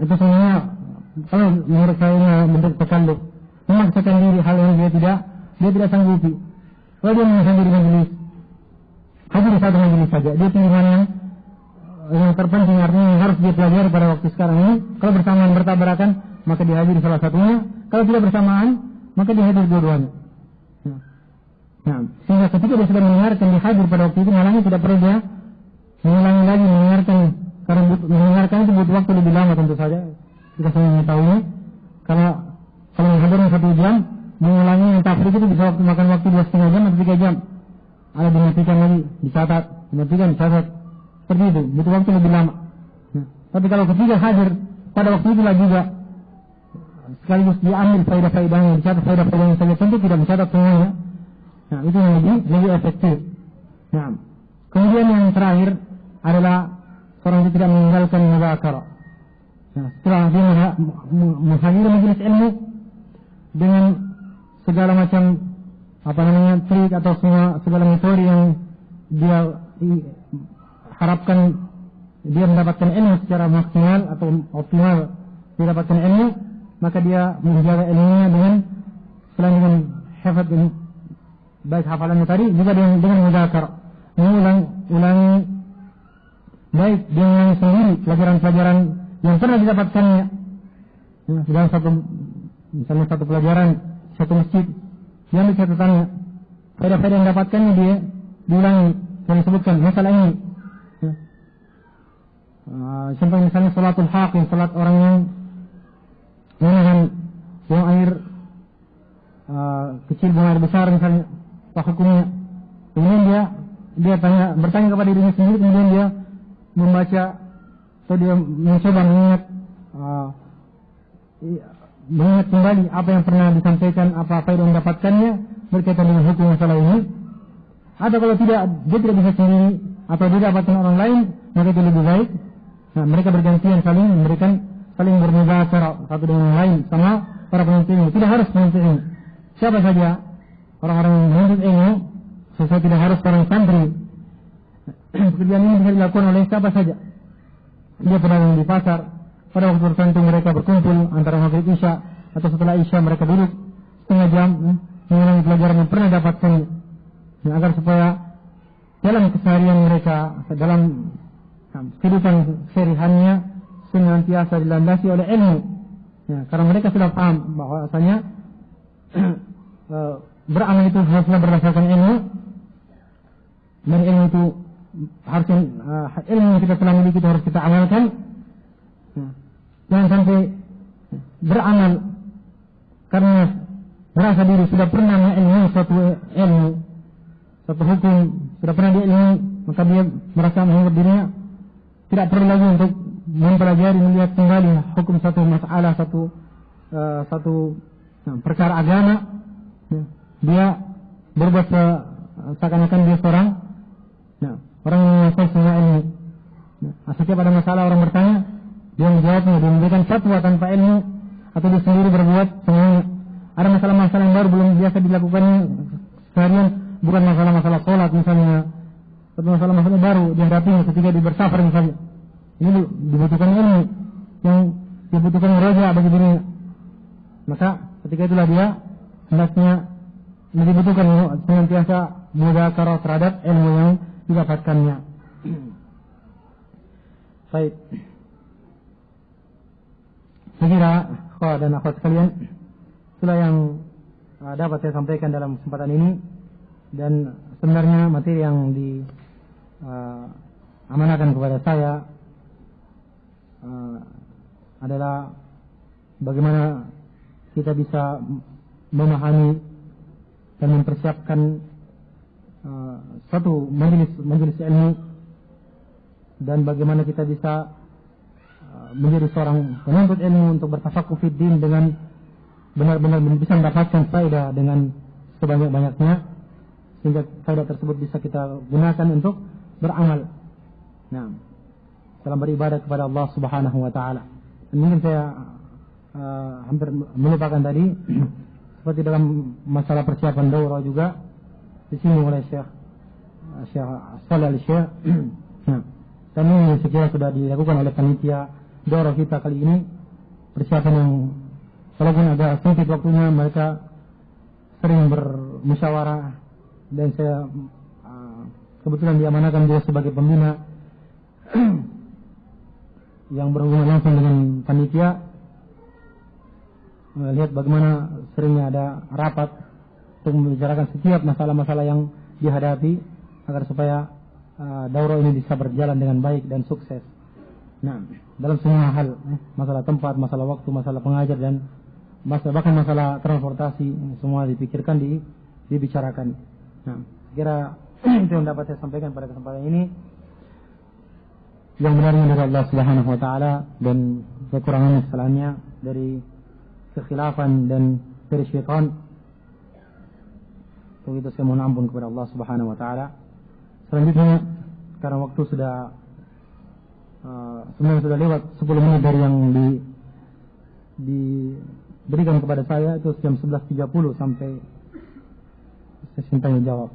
itu semuanya kalau menurut saya bentuk takalluf, memaksakan diri hal yang dia tidak sanggupi. Kalau dia menghadiri majelis, hadir satu majelis saja, dia pilihan yang terpenting artinya yang harus dia pelajari pada waktu sekarang ini. Kalau bersamaan bertabrakan, maka dia hadir salah satunya. Kalau tidak bersamaan, maka dia hadir dua-duanya. Nah, sehingga ketika dia sudah mendengarkan, dia hadir pada waktu itu, malahnya tidak perlu dia mengulangi lagi mendengarkan, karena mendengarkan itu butuh waktu lebih lama tentu saja. Kita semua mengetahui, kalau menghadirkan 1 jam, mengulangi yang tafsir itu bisa makan waktu 2,5 jam atau 3 jam. Ada dimatikan lagi, dicatat, dicatat. Seperti itu, butuh waktu lebih lama. Nah, tapi kalau ketika hadir pada waktu itulah juga sekaligus diambil faedah-faedahnya, dicatat faedah-faedahnya saja, tentu tidak mencatat semuanya. Nah, itu yang lebih efektif. Nah, kemudian yang terakhir adalah seorang itu tidak meninggalkan mudzakarah. Nah, setelah dia menghadiri majelis ilmu dengan segala macam trik atau segala metode yang dia harapkan dia mendapatkan ilmu secara maksimal atau optimal mendapatkan ilmu, maka dia menjaga ilmunya selain dengan hafaz ini baik hafalannya tadi juga dengan mudzakarah, mengulangi baik dengan sendiri pelajaran-pelajaran yang pernah didapatkannya. Dalam misalnya satu pelajaran, satu masjid, yang dicatatannya, faedah-faedah yang didapatkannya dia diulangi dan disebutkan masalah ini. Contoh misalnya salatul haqin, salat orang yang menahan buang air kecil, buang air besar misalnya, apa hukumnya? Kemudian dia bertanya kepada dirinya sendiri, kemudian dia membaca atau dia mencoba mengingat kembali apa yang pernah disampaikan, apa faedah yang mendapatkannya berkaitan dengan hukum masalah ini. Atau kalau tidak, dia tidak bisa sendiri atau dia dapatkan orang lain, maka itu lebih baik. Nah, mereka bergantian saling bermudzakarah satu dengan yang lain sama para penuntut ilmu. Tidak harus penuntut ilmu, siapa saja orang-orang yang menuntut ilmu, sesuai tidak harus orang santri. Pekerjaan ini bisa dilakukan oleh siapa saja. Dia berada di pasar, pada waktu tertentu mereka berkumpul antara maghrib isya atau setelah isya mereka duduk setengah jam mengulangi pelajaran yang pernah dapatkan, agar supaya dalam keseharian mereka, dalam kehidupan sehari-harinya senantiasa dilandasi oleh ilmu. Karena mereka sudah paham bahwasanya beramal itu haruslah berdasarkan ilmu, dan ilmu itu harusnya ilmu yang kita telah miliki itu harus kita amalkan. Jangan sampai beramal karena merasa diri sudah pernah mengilmui suatu hukum, sudah pernah diilmui, maka dia merasa menganggap dirinya tidak perlu lagi untuk mempelajari, melihat kembali hukum satu masalah, satu perkara agama. Dia berbuat seakan-akan dia seorang orang yang menguasai semua ilmu. Setiap ada masalah orang bertanya, dia menjawabnya, dia memberikan fatwa tanpa ilmu, atau dia sendiri berbuat semuanya. Ada masalah-masalah yang baru belum biasa dilakukannya seharian, bukan masalah-masalah sholat misalnya, atau masalah-masalah baru dihadapinya ketika dia bersafar misalnya. Ini dibutuhkan ilmu yang dibutuhkan murajaah bagi dirinya. Maka ketika itulah dia hendaknya dibutuhkan senantiasa mudzakarah terhadap ilmu yang didapatkannya. Baik. Saya kira akhwat dan akhwat sekalian, itulah yang dapat saya sampaikan dalam kesempatan ini. Dan sebenarnya materi yang diamanahkan kepada saya adalah bagaimana kita bisa memahami dan mempersiapkan suatu majelis ilmu, dan bagaimana kita bisa menjadi seorang penuntut ilmu untuk bertafaqquh fid din dengan benar-benar bisa mendapatkan faedah dengan sebanyak-banyaknya, sehingga faedah tersebut bisa kita gunakan untuk beramal dalam beribadah kepada Allah Subhanahu wa taala. mungkin saya hampir melupakan tadi, seperti dalam masalah persiapan daurah juga disinggung oleh Syekh Shalih Al-Syekh. Nah, dan ini sekiranya sudah dilakukan oleh panitia daurah kita kali ini, persiapan yang walaupun agak sempit waktunya, mereka sering bermusyawarah, dan saya kebetulan diamanakan juga sebagai pembina yang berhubungan langsung dengan panitia. Lihat bagaimana seringnya ada rapat untuk membicarakan setiap masalah-masalah yang dihadapi agar supaya daurah ini bisa berjalan dengan baik dan sukses. Nah, dalam semua hal, masalah tempat, masalah waktu, masalah pengajar, dan bahkan masalah transportasi, semua dipikirkan, dibicarakan. Nah, kira itu yang dapat saya sampaikan pada kesempatan ini. Yang benarnya dari Allah Subhanahu wa taala, dan kekurangannya kesalahannya dari kekhilafan dan dari syaitan. Untuk itu saya mohon ampun kepada Allah Subhanahu wa taala. Selanjutnya, karena waktu sebenarnya sudah lewat 10 menit dari yang diberikan kepada saya, itu jam 11.30 sampai sesi tanya jawab.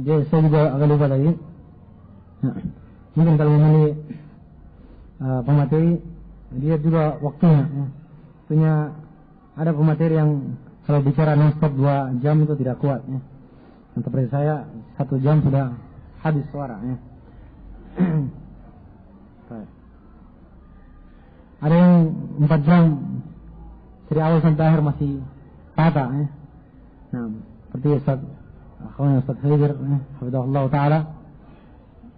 Jadi saya juga agak lupa tadi. Nah, mungkin kalau memilih pemateri, dia juga waktunya. Punya ada pemateri yang kalau bicara non-stop 2 jam itu tidak kuat. Seperti saya 1 jam sudah habis suara. Ada yang 4 jam dari awal sampai akhir masih patah. Nah, seperti Ustaz Khidir, hafizahullah taala,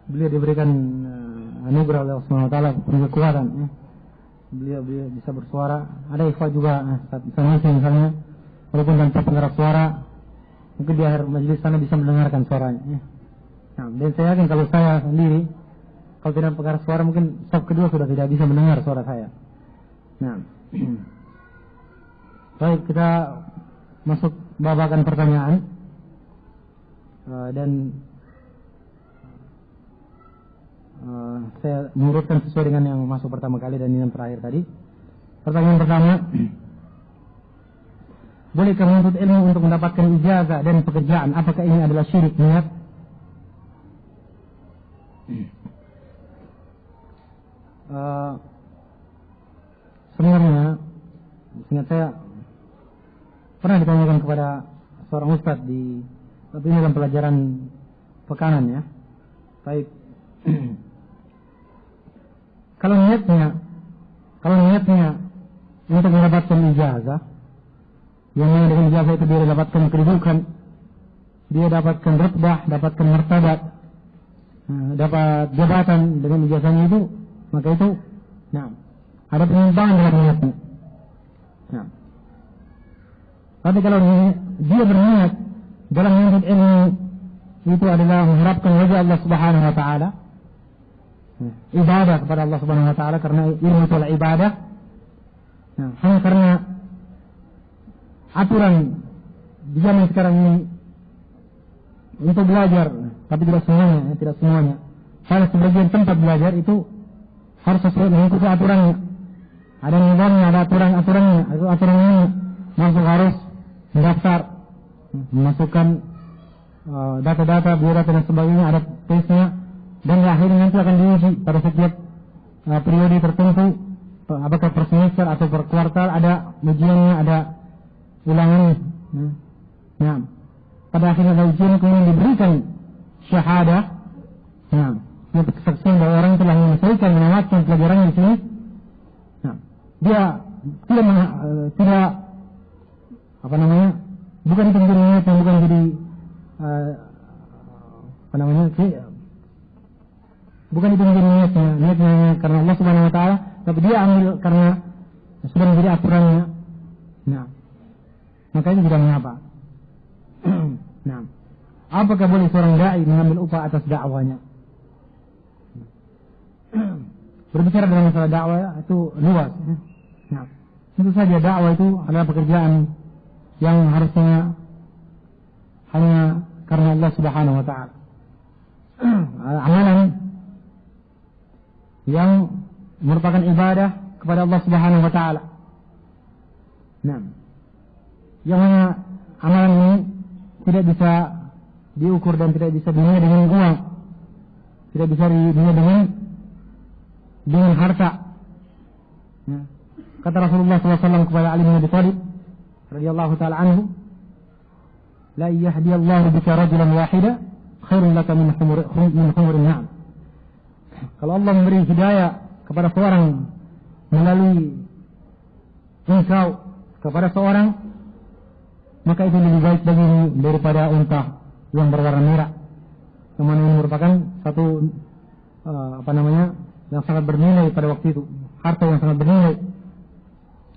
beliau diberikan anugerah oleh Allah Subhanahu wa taala penuh kekuatan. Beliau bisa bersuara. Ada ikhwah juga, misalnya, walaupun tanpa pengeras suara, mungkin di akhir majelis sana bisa mendengarkan suaranya. Nah, dan saya yakin kalau saya sendiri, kalau tidak pengeras suara, mungkin saf kedua sudah tidak bisa mendengar suara saya. Nah, baik, kita masuk babakan pertanyaan. Dan saya mengurutkan sesuai dengan yang masuk pertama kali dan yang terakhir tadi. Pertanyaan pertama, bolehkah menuntut ilmu untuk mendapatkan ijazah dan pekerjaan? Apakah ini adalah syirik niat? Sebenarnya, seingat saya pernah ditanyakan kepada seorang ustadz tapi ini dalam pelajaran pekanan ya. Baik. Kalau niatnya untuk mendapatkan ijazah, yang dengan ijazah itu dia dapatkan kedudukan, dia dapatkan rutbah, dapatkan martabat, dapat jabatan dengan ijazahnya itu, maka itu, ada penyimpangan dalam niatnya. Tapi kalau dia berniat dalam menuntut ilmu itu adalah mengharapkan wajah Allah Subhanahu wa taala, ibadah kepada Allah Subhanahu wa taala, karena ilmu itu adalah ibadah. Hanya karena aturan di zaman sekarang ini untuk belajar, tapi tidak semuanya. Kalau sebagian tempat belajar itu harus sesuai mengikuti aturannya. Ada nizamnya, ada aturannya. Aturan ini masuk harus mendaftar, memasukkan data-data, biodata dan sebagainya, ada tesnya, dan akhirnya nanti akan diuji pada setiap periode tertentu, apakah per semester atau per kuartal, ada ujiannya, ada ulangannya. Nah, pada akhirnya ada ujian, kemudian diberikan syahadah. Nah, ini kesaksian bahwa orang telah menyelesaikan menamatkan pelajarannya di sini. Nah, dia tidak bukan itu menjadi niatnya, bukan jadi bukan itu menjadi niatnya karena Allah Subhanahu wa taala, tapi dia ambil karena sudah menjadi aturannya. Nah, maka itu tidak mengapa. Nah, apakah boleh seorang dai mengambil upah atas dakwanya? Berbicara dalam masalah dakwah itu luas. Nah, tentu saja dakwah itu adalah pekerjaan yang harusnya hanya karena Allah Subhanahu wa taala. Amalan yang merupakan ibadah kepada Allah Subhanahu wa taala. Nah, yang mana amalan ini tidak bisa diukur dan tidak bisa dinilai dengan uang, tidak bisa dinilai dengan harta. Ya. Kata Rasulullah SAW kepada Ali bin Abi Thalib radhiyallahu taala anhu, la yahdiyallahu bika rajulan wahida khairun laka min humurin na'am. Kalau Allah memberi hidayah kepada seorang melalui engkau kepada seorang, maka itu lebih baik bagimu daripada unta yang berwarna merah, yang mana ini merupakan satu yang sangat bernilai pada waktu itu, harta yang sangat bernilai.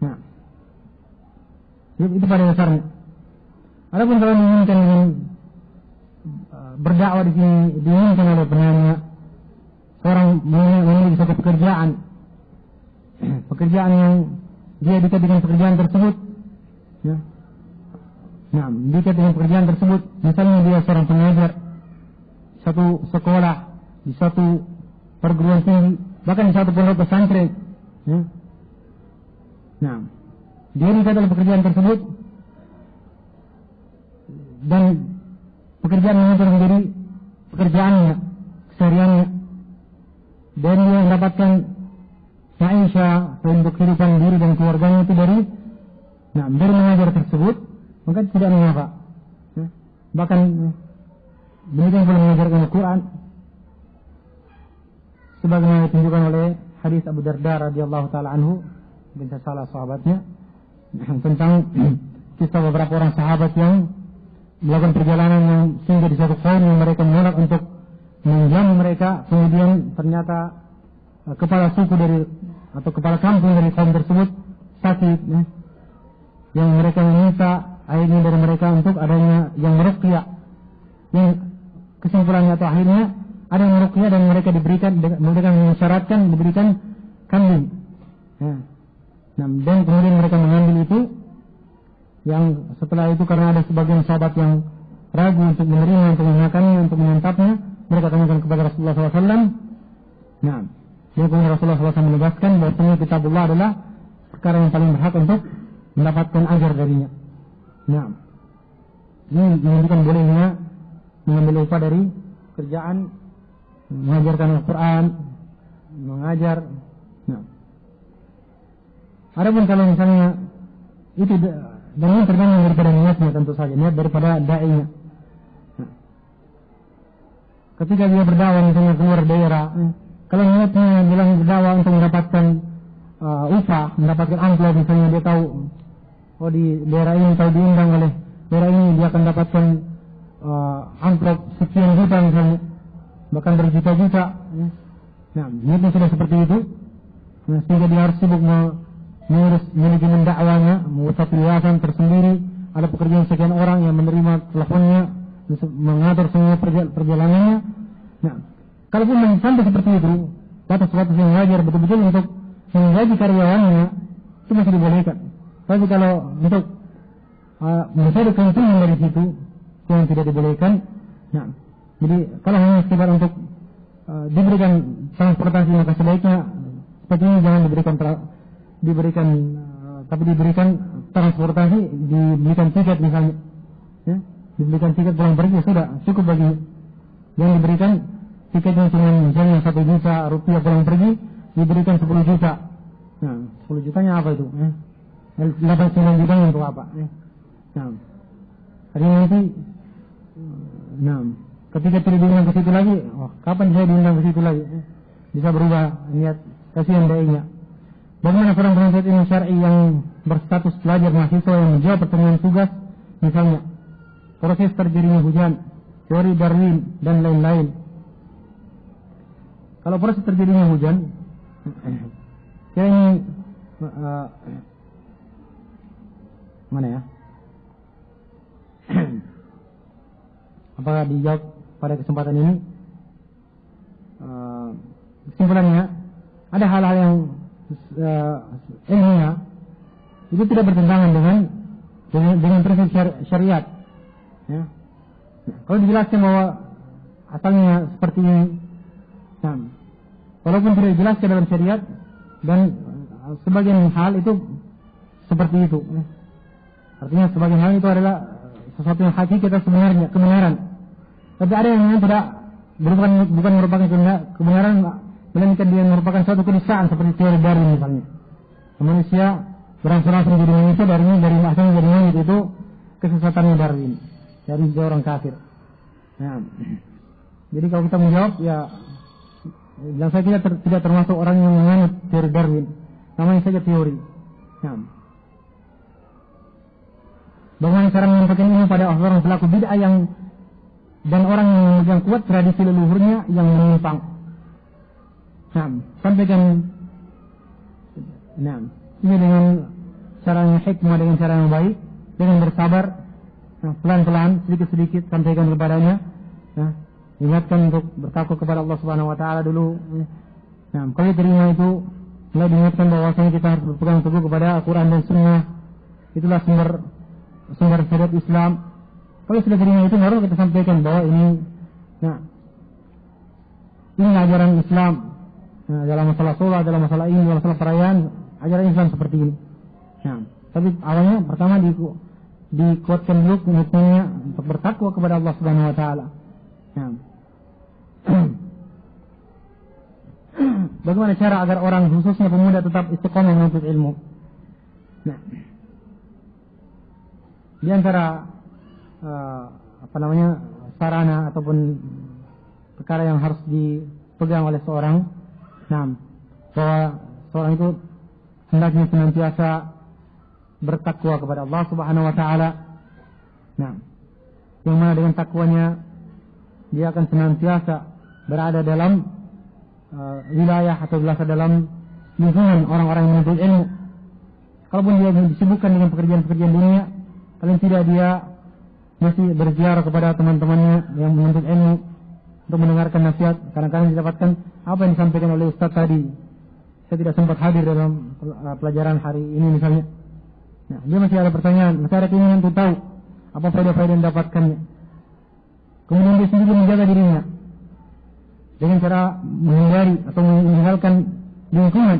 Nah, itu pada dasarnya. Adapun kalau menginginkan dengan berdakwah di sini diinginkan oleh penanya seorang memiliki satu pekerjaan yang dia dekat dengan pekerjaan tersebut, ya. Nah, dekat dengan pekerjaan tersebut, misalnya dia seorang pengajar satu sekolah di satu perguruan tinggi, bahkan di satu pondok pesantren, ya. Nah, dia dekat dengan pekerjaan tersebut dan pekerjaan itu menjadi pekerjaannya, kesehariannya, dan dia mendapatkan maisha untuk kehidupan diri dan keluarganya itu dari mengajar tersebut, maka tidak mengapa. Ya. Bahkan demikian pula mengajarkan Al-Quran, sebagaimana ditunjukkan oleh hadis Abu Darda radhiyallahu taala anhu, dan salah sahabatnya, tentang kisah beberapa orang sahabat yang melakukan perjalanan yang sehingga di satu kaum yang mereka menolak untuk menjamu mereka, kemudian ternyata kepala suku dari atau kepala kampung dari kaum tersebut sakit, ya, yang mereka meminta akhirnya dari mereka untuk adanya yang meruqyah, yang kesimpulannya atau akhirnya ada yang meruqyah dan mereka mensyaratkan diberikan kambing, ya. Nah, dan kemudian mereka mengambil itu. Yang setelah itu karena ada sebagian sahabat yang ragu untuk menerima, untuk memakannya, untuk menyantapnya, mereka tanyakan kepada Rasulullah SAW. Nah, kemudian Rasulullah SAW menegaskan bahwa kitabullah adalah perkara yang paling berhak untuk mendapatkan ajar darinya. Nah, ini menunjukkan bolehnya mengambil upah dari kerjaan mengajarkan Al-Quran, mengajar. Nah, adapun kalau misalnya itu dan ini tergantung daripada niatnya, tentu saja niat daripada da'inya. Nah, ketika dia berdakwah misalnya keluar daerah, kalau niatnya bilang berdakwah untuk mendapatkan upah, mendapatkan amplop, misalnya dia tahu di daerah ini tahu diundang oleh daerah ini, dia akan dapatkan amplop sekian juta misalnya, bahkan berjuta-juta. Nah, niatnya sudah seperti itu, nah, sehingga dia harus sibuk mengurus manajemen dakwanya, mengurus yayasan tersendiri, ada pekerjaan sekian orang yang menerima teleponnya, mengatur semua perjalanannya. Nah, kalaupun sampai seperti itu, batas-batas yang wajar betul-betul untuk menggaji karyawannya, itu masih dibolehkan. Tapi kalau untuk mencari keuntungan dari situ, yang tidak dibolehkan. Nah, jadi kalau hanya sekedar untuk diberikan transportasi, maka sebaiknya seperti ini jangan diberikan transportasi, diberikan tiket misalnya, ya, diberikan tiket pulang pergi sudah cukup bagi. Yang diberikan tiketnya cuma misalnya 1 juta rupiah pulang pergi, diberikan 10 juta. Nah, 10 jutanya apa itu? 8-9 juta untuk apa? Nah, hari nanti, nah, ketika tidak diundang ke situ lagi, kapan saya diundang ke situ lagi? Bisa berubah niat, kasihan da'inya. Bagaimana seorang penuntut ilmu syar'i yang berstatus pelajar mahasiswa yang menjawab pertanyaan tugas, misalnya proses terjadinya hujan, teori Darwin dan lain-lain. Kalau proses terjadinya hujan, ini mana ya? Apakah dijawab pada kesempatan ini? Kesimpulannya, ada hal-hal yang ilmiah itu tidak bertentangan dengan prinsip syariat, ya. Kalau dijelaskan bahwa asalnya seperti ini, nah, walaupun tidak dijelaskan dalam syariat dan sebagian hal itu seperti itu. Artinya sebagian hal itu adalah sesuatu yang hakiki atau sebenarnya kebenaran. Tapi ada yang tidak bukan merupakan kebenaran, melainkan dia merupakan suatu keniscayaan seperti teori Darwin misalnya. Manusia berangsur-angsur menjadi manusia dari asalnya jadi monyet, itu kesesatannya Darwin dari orang kafir. Nah, jadi kalau kita menjawab ya, dan saya tidak termasuk orang yang menganut teori Darwin, namanya saja teori. Nah, bagaimana cara menyampaikan ini pada orang pelaku bid'ah dan orang yang kuat tradisi leluhurnya yang menyimpang. Nah, sampaikan. Nah, ini dengan cara yang hikmah, dengan cara yang baik, dengan bersabar, pelan-pelan, sedikit-sedikit sampaikan kepadanya. Nah, ingatkan untuk bertakwa kepada Allah Subhanahu Wa Taala dulu. Nah, kalau terima itu, mulai diingatkan bahwasanya kita harus berpegang teguh kepada Al-Quran dan Sunnah. Itulah sumber syariat Islam. Kalau sudah terima itu, baru kita sampaikan bahwa ini ajaran Islam. Nah, dalam masalah sholat, dalam masalah ini, dalam masalah perayaan, ajaran Islam seperti ini. Nah, tapi awalnya pertama dikuatkan dulu komitmennya untuk bertakwa kepada Allah Subhanahu Wa Taala. Nah, bagaimana cara agar orang khususnya pemuda tetap istiqomah menuntut ilmu? Nah, di antara sarana ataupun perkara yang harus dipegang oleh seorang, bahwa seorang itu hendaknya senantiasa bertakwa kepada Allah Subhanahu Wa Taala. Nah, yang mana dengan takwanya dia akan senantiasa berada dalam wilayah atau berada dalam lingkungan orang-orang yang menuntut ilmu. Kalaupun dia disibukkan dengan pekerjaan-pekerjaan dunia, paling tidak dia mesti berziarah kepada teman-temannya yang menuntut ilmu untuk mendengarkan nasihat. Kadang-kadang didapatkan apa yang disampaikan oleh Ustaz tadi, saya tidak sempat hadir dalam pelajaran hari ini misalnya. Nah, dia masih ada pertanyaan, masih ada keinginan untuk tahu apa faedah-faedah yang didapatkannya. Kemudian dia sendiri menjaga dirinya dengan cara menghindari atau meninggalkan lingkungan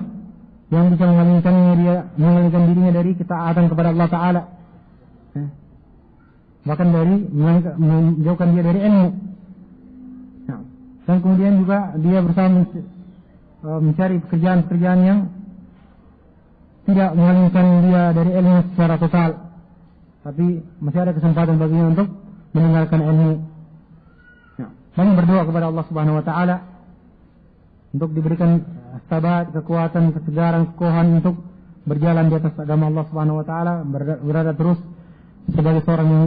yang bisa mengalihkan dirinya dari ketaatan kepada Allah Ta'ala, bahkan dari menjauhkan dia dari ilmu. Nah, dan kemudian juga dia berusaha mencari pekerjaan-pekerjaan yang tidak mengalihkan dia dari ilmu secara total, tapi masih ada kesempatan baginya untuk meninggalkan ilmu. Banyak berdoa kepada Allah Subhanahu Wa Taala untuk diberikan sabat, kekuatan, ketegaran, kekokohan untuk berjalan di atas agama Allah Subhanahu Wa Taala, berada terus sebagai seorang yang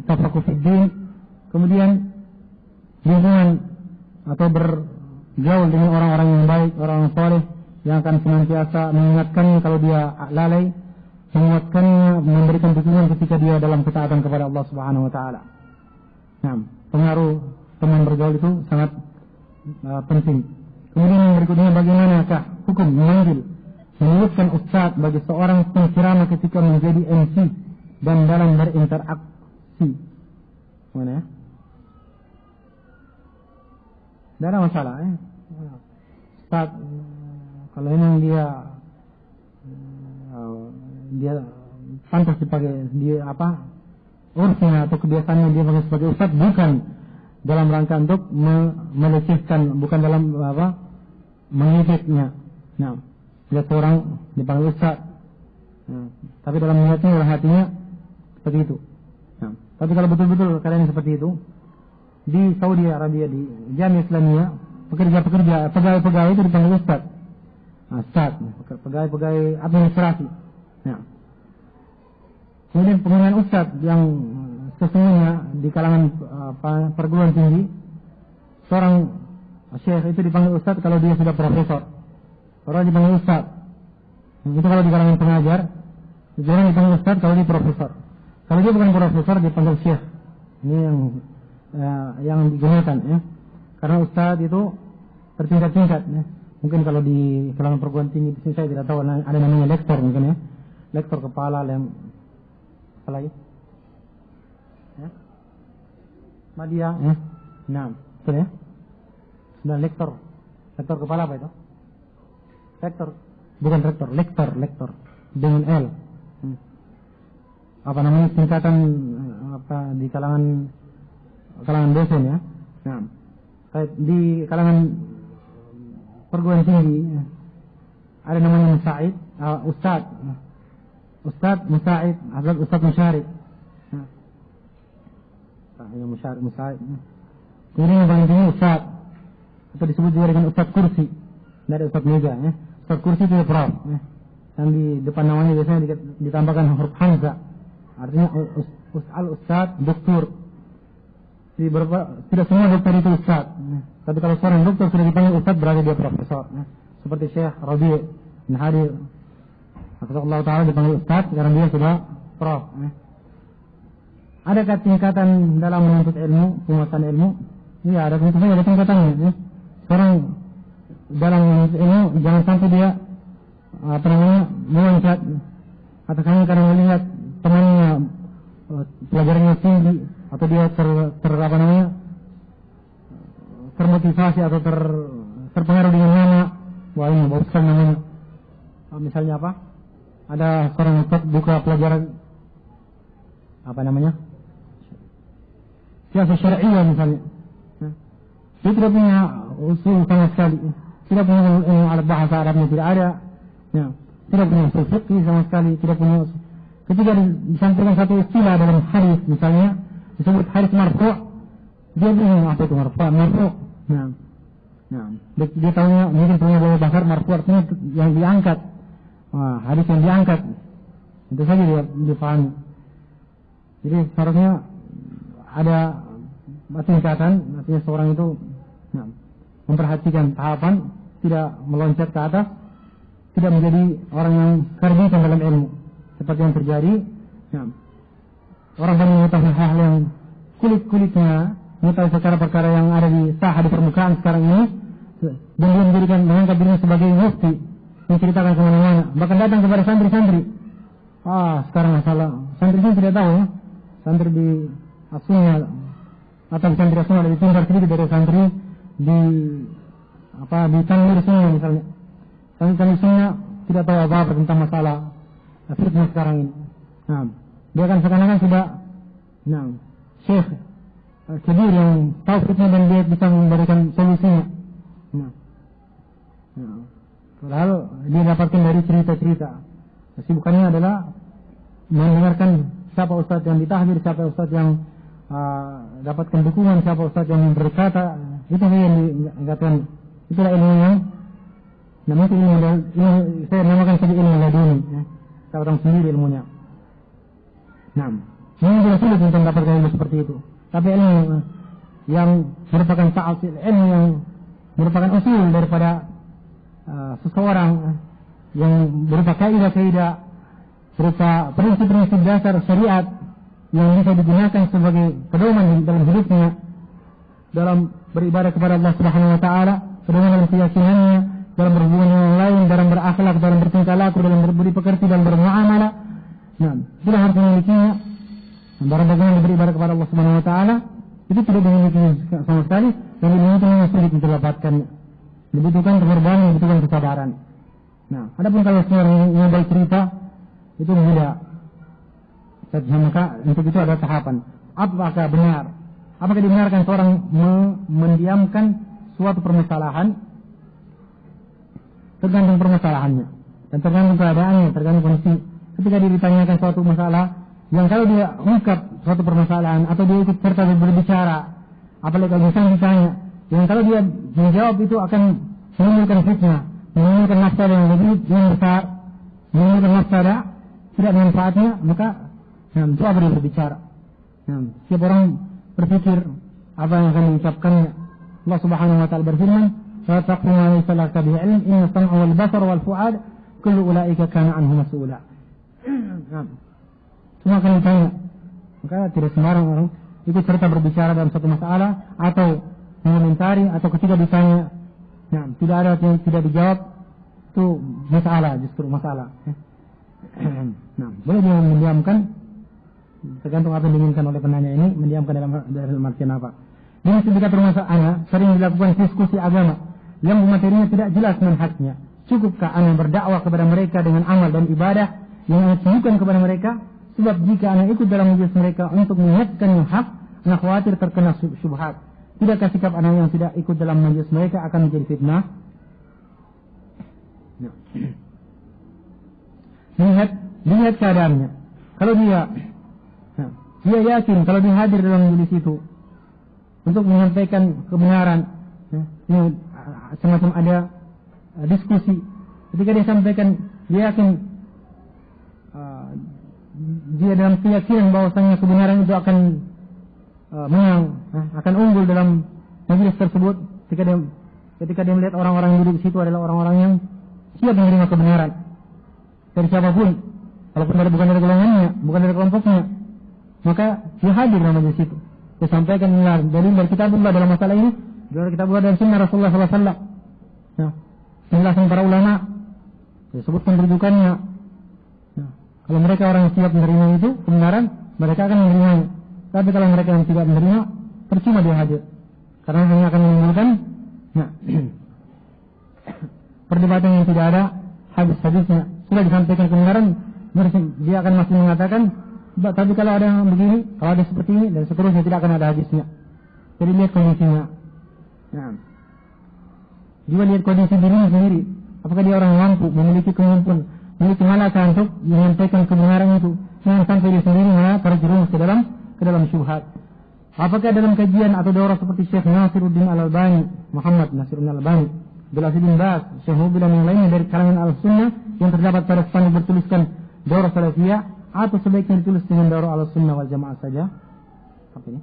tafakuh fid din. Kemudian lingkungan atau bergaul dengan orang-orang yang baik, orang-orang saleh yang akan senantiasa mengingatkannya kalau dia lalai, menguatkannya, memberikan dukungan ketika dia dalam ketaatan kepada Allah Subhanahu Wa Taala. Nah, pengaruh teman bergaul itu sangat penting. Kemudian yang berikutnya, bagaimanakah hukum menyebutkan ustaz bagi seorang penceramah ketika menjadi MC dan dalam berinteraksi? Mana ya? Tidak ada masalah ya. Ustaz, kalau memang dia pantas dipakai, dia urusnya atau kebiasaannya dia pakai sebagai ustaz, bukan dalam rangka untuk melecehkan, bukan dalam mengejeknya. Nah, lihat orang dipanggil ustaz, tapi dalam niatnya, dalam hatinya seperti itu. Nah, tapi kalau betul-betul keadaan seperti itu di Saudi Arabia, di Jamiah Islamiyah, pegawai-pegawai itu dipanggil ustaz. Nah, ustaz, pegawai administrasi. Nah, kemudian penggunaan ustaz yang sesungguhnya di kalangan perguruan tinggi, seorang syekh itu dipanggil ustaz kalau dia sudah profesor. Orang dipanggil ustaz. Itu kalau di kalangan pengajar, orang dipanggil ustaz kalau dia profesor. Kalau dia bukan profesor dipanggil syekh. Ini yang digunakan ya. Karena ustaz itu bertingkat-tingkat ya. Mungkin kalau di kalangan perguruan tinggi di sini saya tidak tahu, ada namanya lektor mungkin ya. Lektor kepala yang apa lagi? Madya, nah, betul ya. Sudah lektor. Lektor kepala apa itu? Rektor. Bukan rektor, lektor dengan L. Apa namanya tingkatan apa di kalangan dosen ya. Nah, di kalangan perguruan tinggi ada namanya Musa'id, Ustad Musa'id, atau Ustad Musyarik. Ya Musa'id. Kemudian yang paling tinggi Ustad, atau disebut juga dengan Ustad Kursi. Tidak ada Ustad Meja ya. Ustad Kursi itu prof. Dan di depan namanya biasanya ditambahkan huruf hamzah. Artinya Al-Ustad, doktor. Jadi tidak semua dokter itu Ustad. Tapi kalau seorang dokter sudah dipanggil Ustad berarti dia profesor. Seperti Syekh Rabi' bin Hadi Allah Ta'ala dipanggil Ustad karena dia sudah prof. Adakah tingkatan dalam menuntut ilmu, penguasaan ilmu? Iya, ada tentunya ada tingkatannya. Seorang dalam menuntut ilmu jangan sampai dia meloncat atau karena melihat temannya pelajarannya tinggi atau dia termotivasi atau terpengaruh dengan nama, wah ini bagus sekali namanya. Misalnya apa? Ada seorang ustaz buka pelajaran apa namanya? Siasat syar'iyyah misalnya. Dia tidak punya usul sama sekali. Tidak punya alat bahasa Arabnya tidak ada. Ya, tidak punya usul fikih sama sekali, tidak punya usul. Ketika disampaikan satu istilah dalam hadis misalnya disebut hadis marfu', dia bingung apa itu marfu'. Nah, dia tahunya mungkin punya bahasa marfu' artinya yang diangkat. Wah, hadis yang diangkat. Itu saja dia dipahami. Jadi seharusnya ada tingkatan, artinya seorang itu memperhatikan tahapan, tidak meloncat ke atas, tidak menjadi orang yang karbit dalam ilmu. Seperti yang terjadi, orang banyak mengetahui hal yang kulit-kulitnya, mengetahui secara perkara yang ada di sahah di permukaan sekarang ini, dan dia mengangkat dirinya sebagai mufti, menceritakan kemana-mana, bahkan datang kepada santri-santri. Sekarang masalah santri-santri tidak tahu ya, santri di As-Sunnah atau santri As-Sunnah lebih pintar sedikit dari santri di Tanwir Sunnah misalnya. Santri Sunnah tidak tahu apa-apa tentang masalah fitnah sekarang ini. Dia akan seakan-akan sudah syekh kebir yang tahu fitnah dan dia bisa memberikan solusinya. Padahal dia dapatkan dari cerita-cerita. Kesibukannya adalah mendengarkan siapa ustaz yang ditahdir, siapa ustaz yang dapatkan dukungan, siapa ustaz yang berkata. Itu yang dikatakan. Itulah ilmu yang namanya ilmu saya namakan sebagai ilmu laduni. Saya orang sendiri ilmunya. Ini juga sulit untuk mendapatkan ilmu seperti itu. Tapi ilmu yang merupakan ta'asil, ilmu yang merupakan usul daripada seseorang yang berupa kaidah-kaidah, berupa prinsip-prinsip dasar syariat yang bisa digunakan sebagai pedoman dalam hidupnya, dalam beribadah kepada Allah Subhanahu wa taala, pedoman dalam keyakinannya, dalam berhubungan yang lain, dalam berakhlak, dalam bertingkah laku, dalam berbudi pekerti, dalam bermuamalah. Tidak harus memilikinya. Barang bagaimana beribadah kepada Allah Subhanahu wa taala itu tidak dimiliki sama sekali, dan ilmu itu memang sulit didapatkan. Dibutuhkan pengorbanan, dibutuhkan kesabaran. Adapun kalau seorang yang bercerita itu mudah. Maka untuk itu ada tahapan. Apakah benar? Apakah dibenarkan seorang mendiamkan suatu permasalahan? Tergantung permasalahannya dan tergantung keadaannya, tergantung kondisi. Ketika dia ditanyakan suatu masalah, yang kalau dia ungkap suatu permasalahan atau dia ikut serta berbicara, apalagi kalau misalnya ditanya, yang kalau dia menjawab itu akan menimbulkan fitnah, menimbulkan masalah yang lebih besar, menimbulkan masalah tidak manfaatnya, maka itu apa dia berbicara. Setiap orang berpikir apa yang akan diucapkannya. Allah Subhanahu wa taala berfirman, "La taqfu ma laysa laka bihi ilm, inna as-sam'a wal basara wal fu'ad kullu ulaika kana anhu mas'ula." Semua akan ditanya. Maka tidak sembarang orang ikut serta berbicara dalam satu masalah atau mengomentari atau ketika ditanya tidak ada yang tidak dijawab, itu masalah, justru masalah. Boleh dia mendiamkan tergantung apa yang diinginkan oleh penanya ini, mendiamkan dalam artian apa. Di Syarikat Rumah Ana sering dilakukan diskusi agama yang materinya tidak jelas manhajnya. Cukupkah ana berdakwah kepada mereka dengan amal dan ibadah yang ana tunjukkan kepada mereka? Sebab jika ana ikut dalam majelis mereka untuk mengingatkan yang hak, ana khawatir terkena syubhat. Tidakkah sikap ana yang tidak ikut dalam majelis mereka akan menjadi fitnah? Lihat keadaannya. Kalau dia yakin kalau dia hadir dalam majelis itu untuk menyampaikan kebenaran, ini semacam ada diskusi. Ketika dia sampaikan, dia yakin dia dalam keyakinan bahwasanya kebenaran itu akan menang, akan unggul dalam majelis tersebut. Ketika dia melihat orang-orang yang duduk di situ adalah orang-orang yang siap menerima kebenaran dari siapapun, walaupun bukan dari golongannya, bukan dari kelompoknya, maka dia hadir dalam majelis itu. Dia sampaikan dalil dari kitabullah dalam masalah ini, dari kitabullah dan sunnah Rasulullah SAW. Penjelasan para ulama, disebutkan rujukannya. Kalau mereka orang yang siap menerima itu kebenaran, mereka akan menerimanya. Tapi kalau mereka yang tidak menerima, percuma dia hadir, karena hanya akan menimbulkan perdebatan yang tidak ada habis-habisnya. Sudah disampaikan kebenaran, dia akan masih mengatakan, tapi kalau ada yang begini, kalau ada seperti ini dan seterusnya, tidak akan ada habisnya. Jadi lihat kondisinya. Juga lihat kondisi dirinya sendiri. Apakah dia orang mampu, memiliki kemampuan, memiliki malasan untuk menyampaikan kebenaran itu, jangan sampai dia sendiri terjerumus ke dalam syubhat. Apakah dalam kajian atau daurah seperti Syekh Nasiruddin Al-Albani, Muhammad Nasiruddin Al-Albani, Abdul Aziz bin Baz, Syekh Mubil dan yang lainnya dari kalangan Al-Sunnah yang terdapat pada spanduk bertuliskan daurah salafiyah, atau sebaiknya ditulis dengan daurah Al-Sunnah wal Jamaah saja? Apa ini?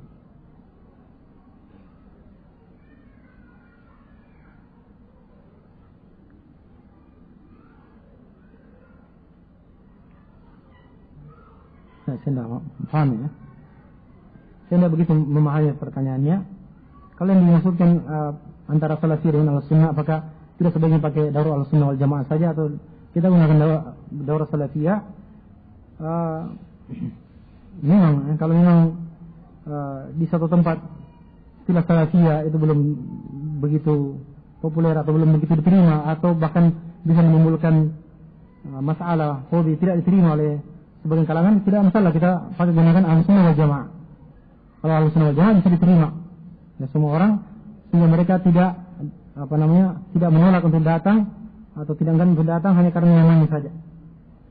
Saya tidak paham ya. Saya tidak begitu memahami pertanyaannya. Kalau yang dimaksudkan antara salafiyah dengan Al-Sunnah, apakah tidak sebaiknya pakai daurah Al-Sunnah wal Jamaah saja atau kita gunakan daurah salafiyah? Memang kalau memang di satu tempat istilah salafiyah itu belum begitu populer atau belum begitu diterima, atau bahkan bisa menimbulkan masalah hobi tidak diterima oleh sebagian kalangan, tidak masalah kita pakai gunakan Ahlussunnah wal Jamaah. Kalau Ahlussunnah wal Jamaah bisa diterima ya semua orang, sehingga mereka tidak tidak menolak untuk datang atau tidak enggan untuk datang hanya karena nyamannya saja.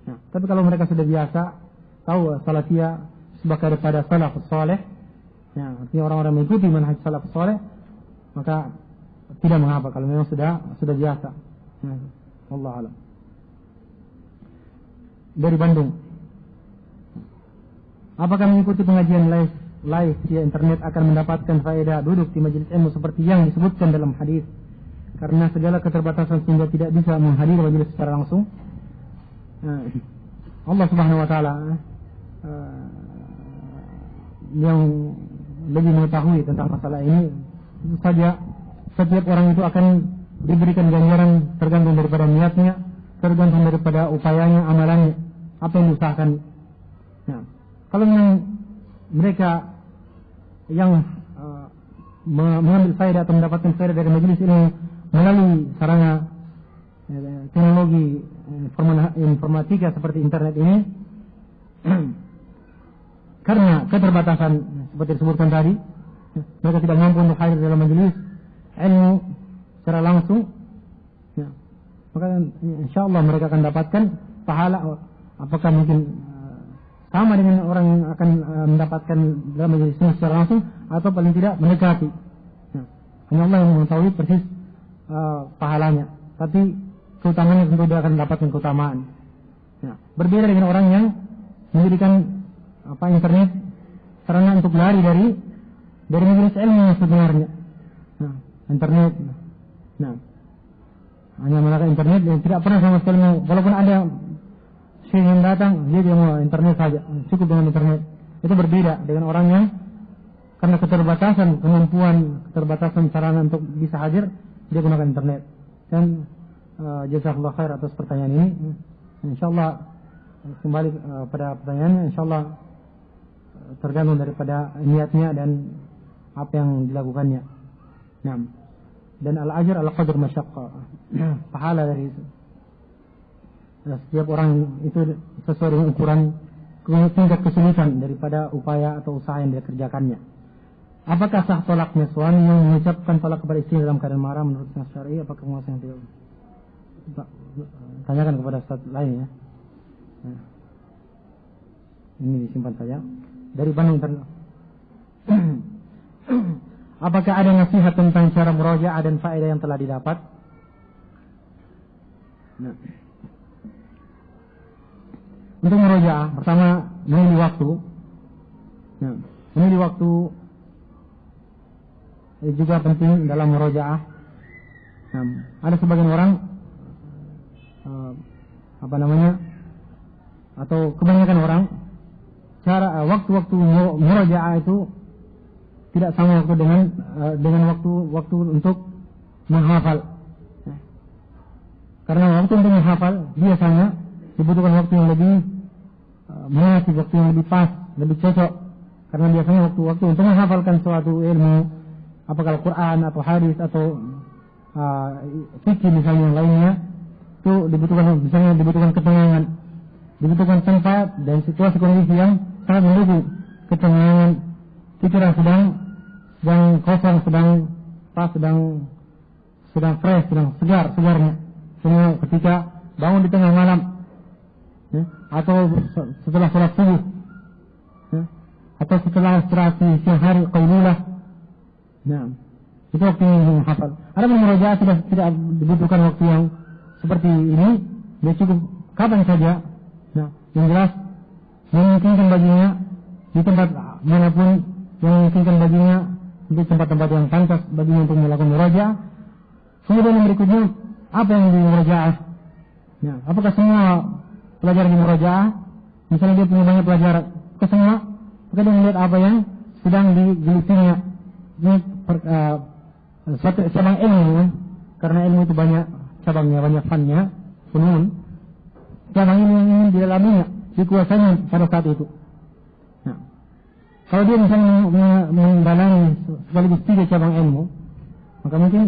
Tapi kalau mereka sudah biasa tahu salafiyah sebagai daripada salafus saleh, artinya orang-orang mengikuti manhaj salafus saleh, maka tidak mengapa kalau memang sudah biasa. Wallahu a'lam. Dari Bandung, apakah mengikuti pengajian live via internet akan mendapatkan faedah duduk di majelis ilmu seperti yang disebutkan dalam hadis? Karena segala keterbatasan sehingga tidak bisa menghadiri majelis secara langsung. Allah Subhanahu wa taala yang lebih mengetahui tentang masalah ini. Tentu saja setiap orang itu akan diberikan ganjaran tergantung daripada niatnya, tergantung daripada upayanya, amalannya, apa yang diusahakan. Kalau mereka yang mengambil faedah atau mendapatkan faedah dari majelis ini melalui sarana teknologi informatika seperti internet ini, karena keterbatasan seperti disebutkan tadi, mereka tidak mampu untuk hadir dalam majelis ilmu secara langsung, maka insyaallah mereka akan dapatkan pahala. Apakah mungkin sama dengan orang yang akan mendapatkan dalam majelis secara langsung, atau paling tidak mendekati. Hanya Allah yang mengetahui persis pahalanya, tapi keutamanya tentu dia akan mendapatkan keutamaan. Berbeda dengan orang yang menjadikan internet sarana untuk lari dari majelis ilmu yang sebenarnya. Internet, hanya menggunakan internet yang tidak pernah sama sekali mau, walaupun ada syekh yang datang, dia mau internet saja, cukup dengan internet. Itu berbeda dengan orang yang karena keterbatasan kemampuan, keterbatasan sarana untuk bisa hadir, dia gunakan internet. Dan jazakallahu khair atas pertanyaan ini. Insyaallah kembali pada pertanyaannya, insyaallah tergantung daripada niatnya dan apa yang dilakukannya. Nah, dan al-ajr ala qadr masyaqqah. Pahala dari itu. Setiap orang itu sesuai dengan ukuran tingkat kesulitan daripada upaya atau usaha yang dia kerjakannya. Apakah sah tolaknya suami yang mengucapkan tolak kepada istri dalam keadaan marah menurut nas syar'i? Apakah menguasai yang tidak? Tanyakan kepada ustaz lain ya. Nah, ini disimpan saja dari Bandung. Apakah ada nasihat tentang cara murojaah dan faedah yang telah didapat? Nah, untuk murojaah, pertama memilih waktu. Nah, memilih waktu juga penting dalam murojaah. Nah, ada sebagian orang atau kebanyakan orang cara waktu-waktu murojaah itu tidak sama waktu dengan waktu untuk menghafal. Nah, karena waktu untuk menghafal biasanya dibutuhkan waktu yang lebih mengasih, waktu yang lebih pas, lebih cocok. Karena biasanya waktu untuk menghafalkan suatu ilmu, apakah Al-Quran atau hadis atau fikih misalnya yang lainnya, itu dibutuhkan ketenangan, dibutuhkan tempat dan situasi kondisi yang sangat mendukung ketenangan, pikiran sedang kosong, sedang fresh, sedang segarnya. Semua ketika bangun di tengah malam, ya, atau setelah sholat subuh, ya, atau setelah istirahat siang hari qailulah. Nah, itu waktu yang menghafal. Ada murojaah tidak dibutuhkan waktu yang seperti ini, dia cukup kapan saja. Nah, yang jelas memungkinkan baginya di tempat manapun yang memungkinkan baginya, di tempat-tempat yang pantas baginya untuk melakukan murojaah. Kemudian yang berikutnya, apa yang di murojaah? Nah, apakah semua pelajaran di murojaah? Misalnya dia punya banyak pelajaran, ke semua, maka dia melihat apa yang sedang digelutinya. Ini suatu cabang ilmu, karena ilmu itu banyak cabangnya, banyak fannya, funun. Cabang ini yang ingin didalaminya, dikuasainya pada saat itu. Nah, kalau dia misalnya mendalami sekaligus 3 cabang ilmu, maka mungkin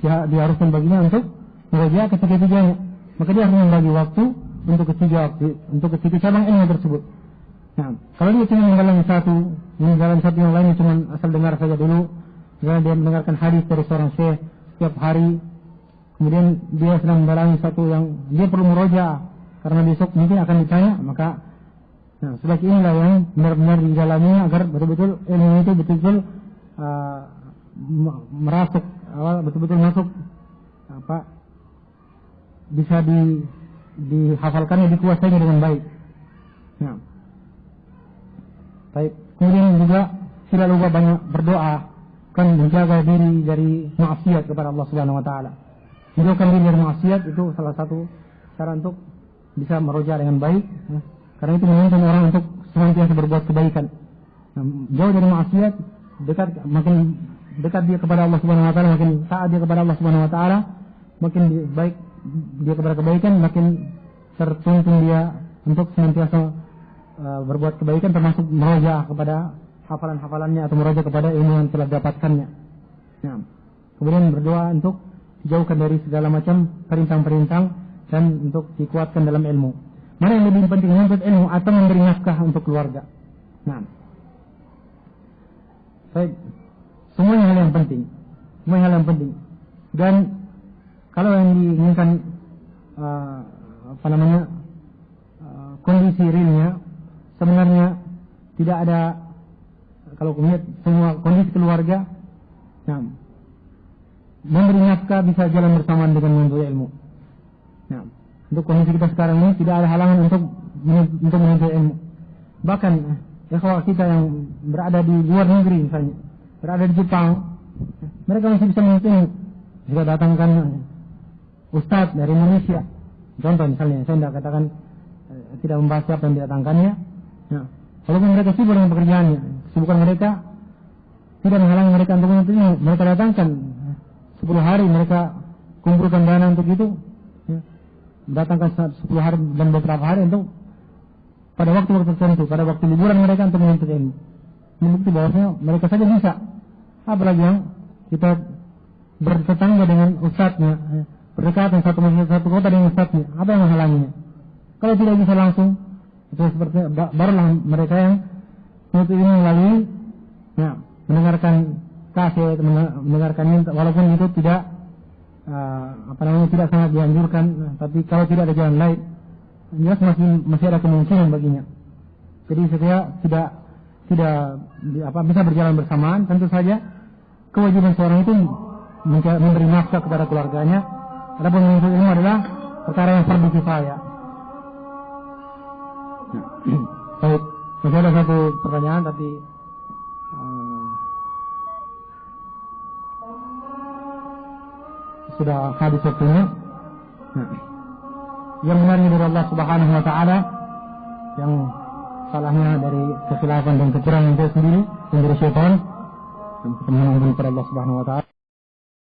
dia haruskan baginya untuk murojaah ketiga-tiganya. Maka dia harus membagi waktu untuk ketiga cabang ilmu tersebut. Nah, kalau dia cuma mendalami satu yang lainnya cuma asal dengar saja dulu, misalnya dia mendengarkan hadis dari seorang syekh setiap hari, kemudian dia sedang mendalami satu yang dia perlu murojaah karena besok mungkin akan ditanya, maka sebagai inilah yang benar-benar didalaminya agar betul-betul ilmu itu betul-betul betul-betul masuk bisa dihafalkannya, dikuasainya dengan baik. Nah, baik. Kemudian juga tidak lupa banyak berdoa, kan menjaga diri dari maksiat kepada Allah Subhanahu Wa Taala. Menjauhkan diri dari maksiat itu salah satu cara untuk bisa meroja dengan baik. Ya. Karena itu menuntun orang untuk senantiasa berbuat kebaikan. Nah, jauh dari maksiat, makin dekat dia kepada Allah Subhanahu Wa Taala, makin taat dia kepada Allah Subhanahu Wa Taala, makin baik dia kepada kebaikan, makin tertuntun dia untuk senantiasa berbuat kebaikan, termasuk meroja kepada hafalan-hafalannya atau meroja kepada ilmu yang telah dapatkannya. Nah, kemudian berdoa untuk dijauhkan dari segala macam perintang-perintang dan untuk dikuatkan dalam ilmu. Mana yang lebih penting, menuntut ilmu atau memberi nafkah untuk keluarga? Nah, baik, semuanya hal yang penting. Dan kalau yang diinginkan kondisi realnya, sebenarnya tidak ada. Kalau melihat semua kondisi keluarga, nah, memberi nafkah bisa jalan bersamaan dengan menuntut ilmu. Nah, untuk kondisi kita sekarang ini tidak ada halangan untuk menuntut ilmu. Bahkan ikhwah kita yang berada di luar negeri, misalnya berada di Jepang, mereka masih bisa menuntut ilmu. Jika datangkan ustadz dari Indonesia, contoh misalnya, saya tidak katakan tidak membahas siapa yang didatangkannya. Nah, walaupun mereka sibuk dengan pekerjaannya, kesibukan mereka tidak menghalangi mereka untuk menuntut ilmu. Mereka datangkan 10 hari, mereka kumpulkan dana untuk itu, ya. Datangkan 10 hari dan beberapa hari untuk pada waktu-waktu tertentu, pada waktu liburan mereka untuk menuntut ilmu. Ini bukti bahwasanya mereka saja bisa. Apalagi yang kita bertetangga dengan ustadznya, berdekatan satu kota dengan ustadznya, apa yang menghalanginya? Kalau tidak bisa langsung, itu seperti barulah mereka yang menuntut ilmu melalui mendengarkan kaset, mendengarkan walaupun itu tidak tidak sangat dianjurkan, tapi kalau tidak ada jalan lain, jelas masih ada kemungkinan baginya. Jadi supaya tidak bisa berjalan bersamaan, tentu saja kewajiban seorang itu memberi nafkah kepada keluarganya. Adapun menuntut ilmu adalah perkara yang fardu kifayah. Baik, masih ada satu pertanyaan tapi sudah habis waktunya. Yang benarnya dari Allah Subhanahu wa taala, yang salahnya dari kekhilafan dan kekurangan saya sendiri dan dari syaitan. Dan kita mohon kepada Allah Subhanahu wa taala.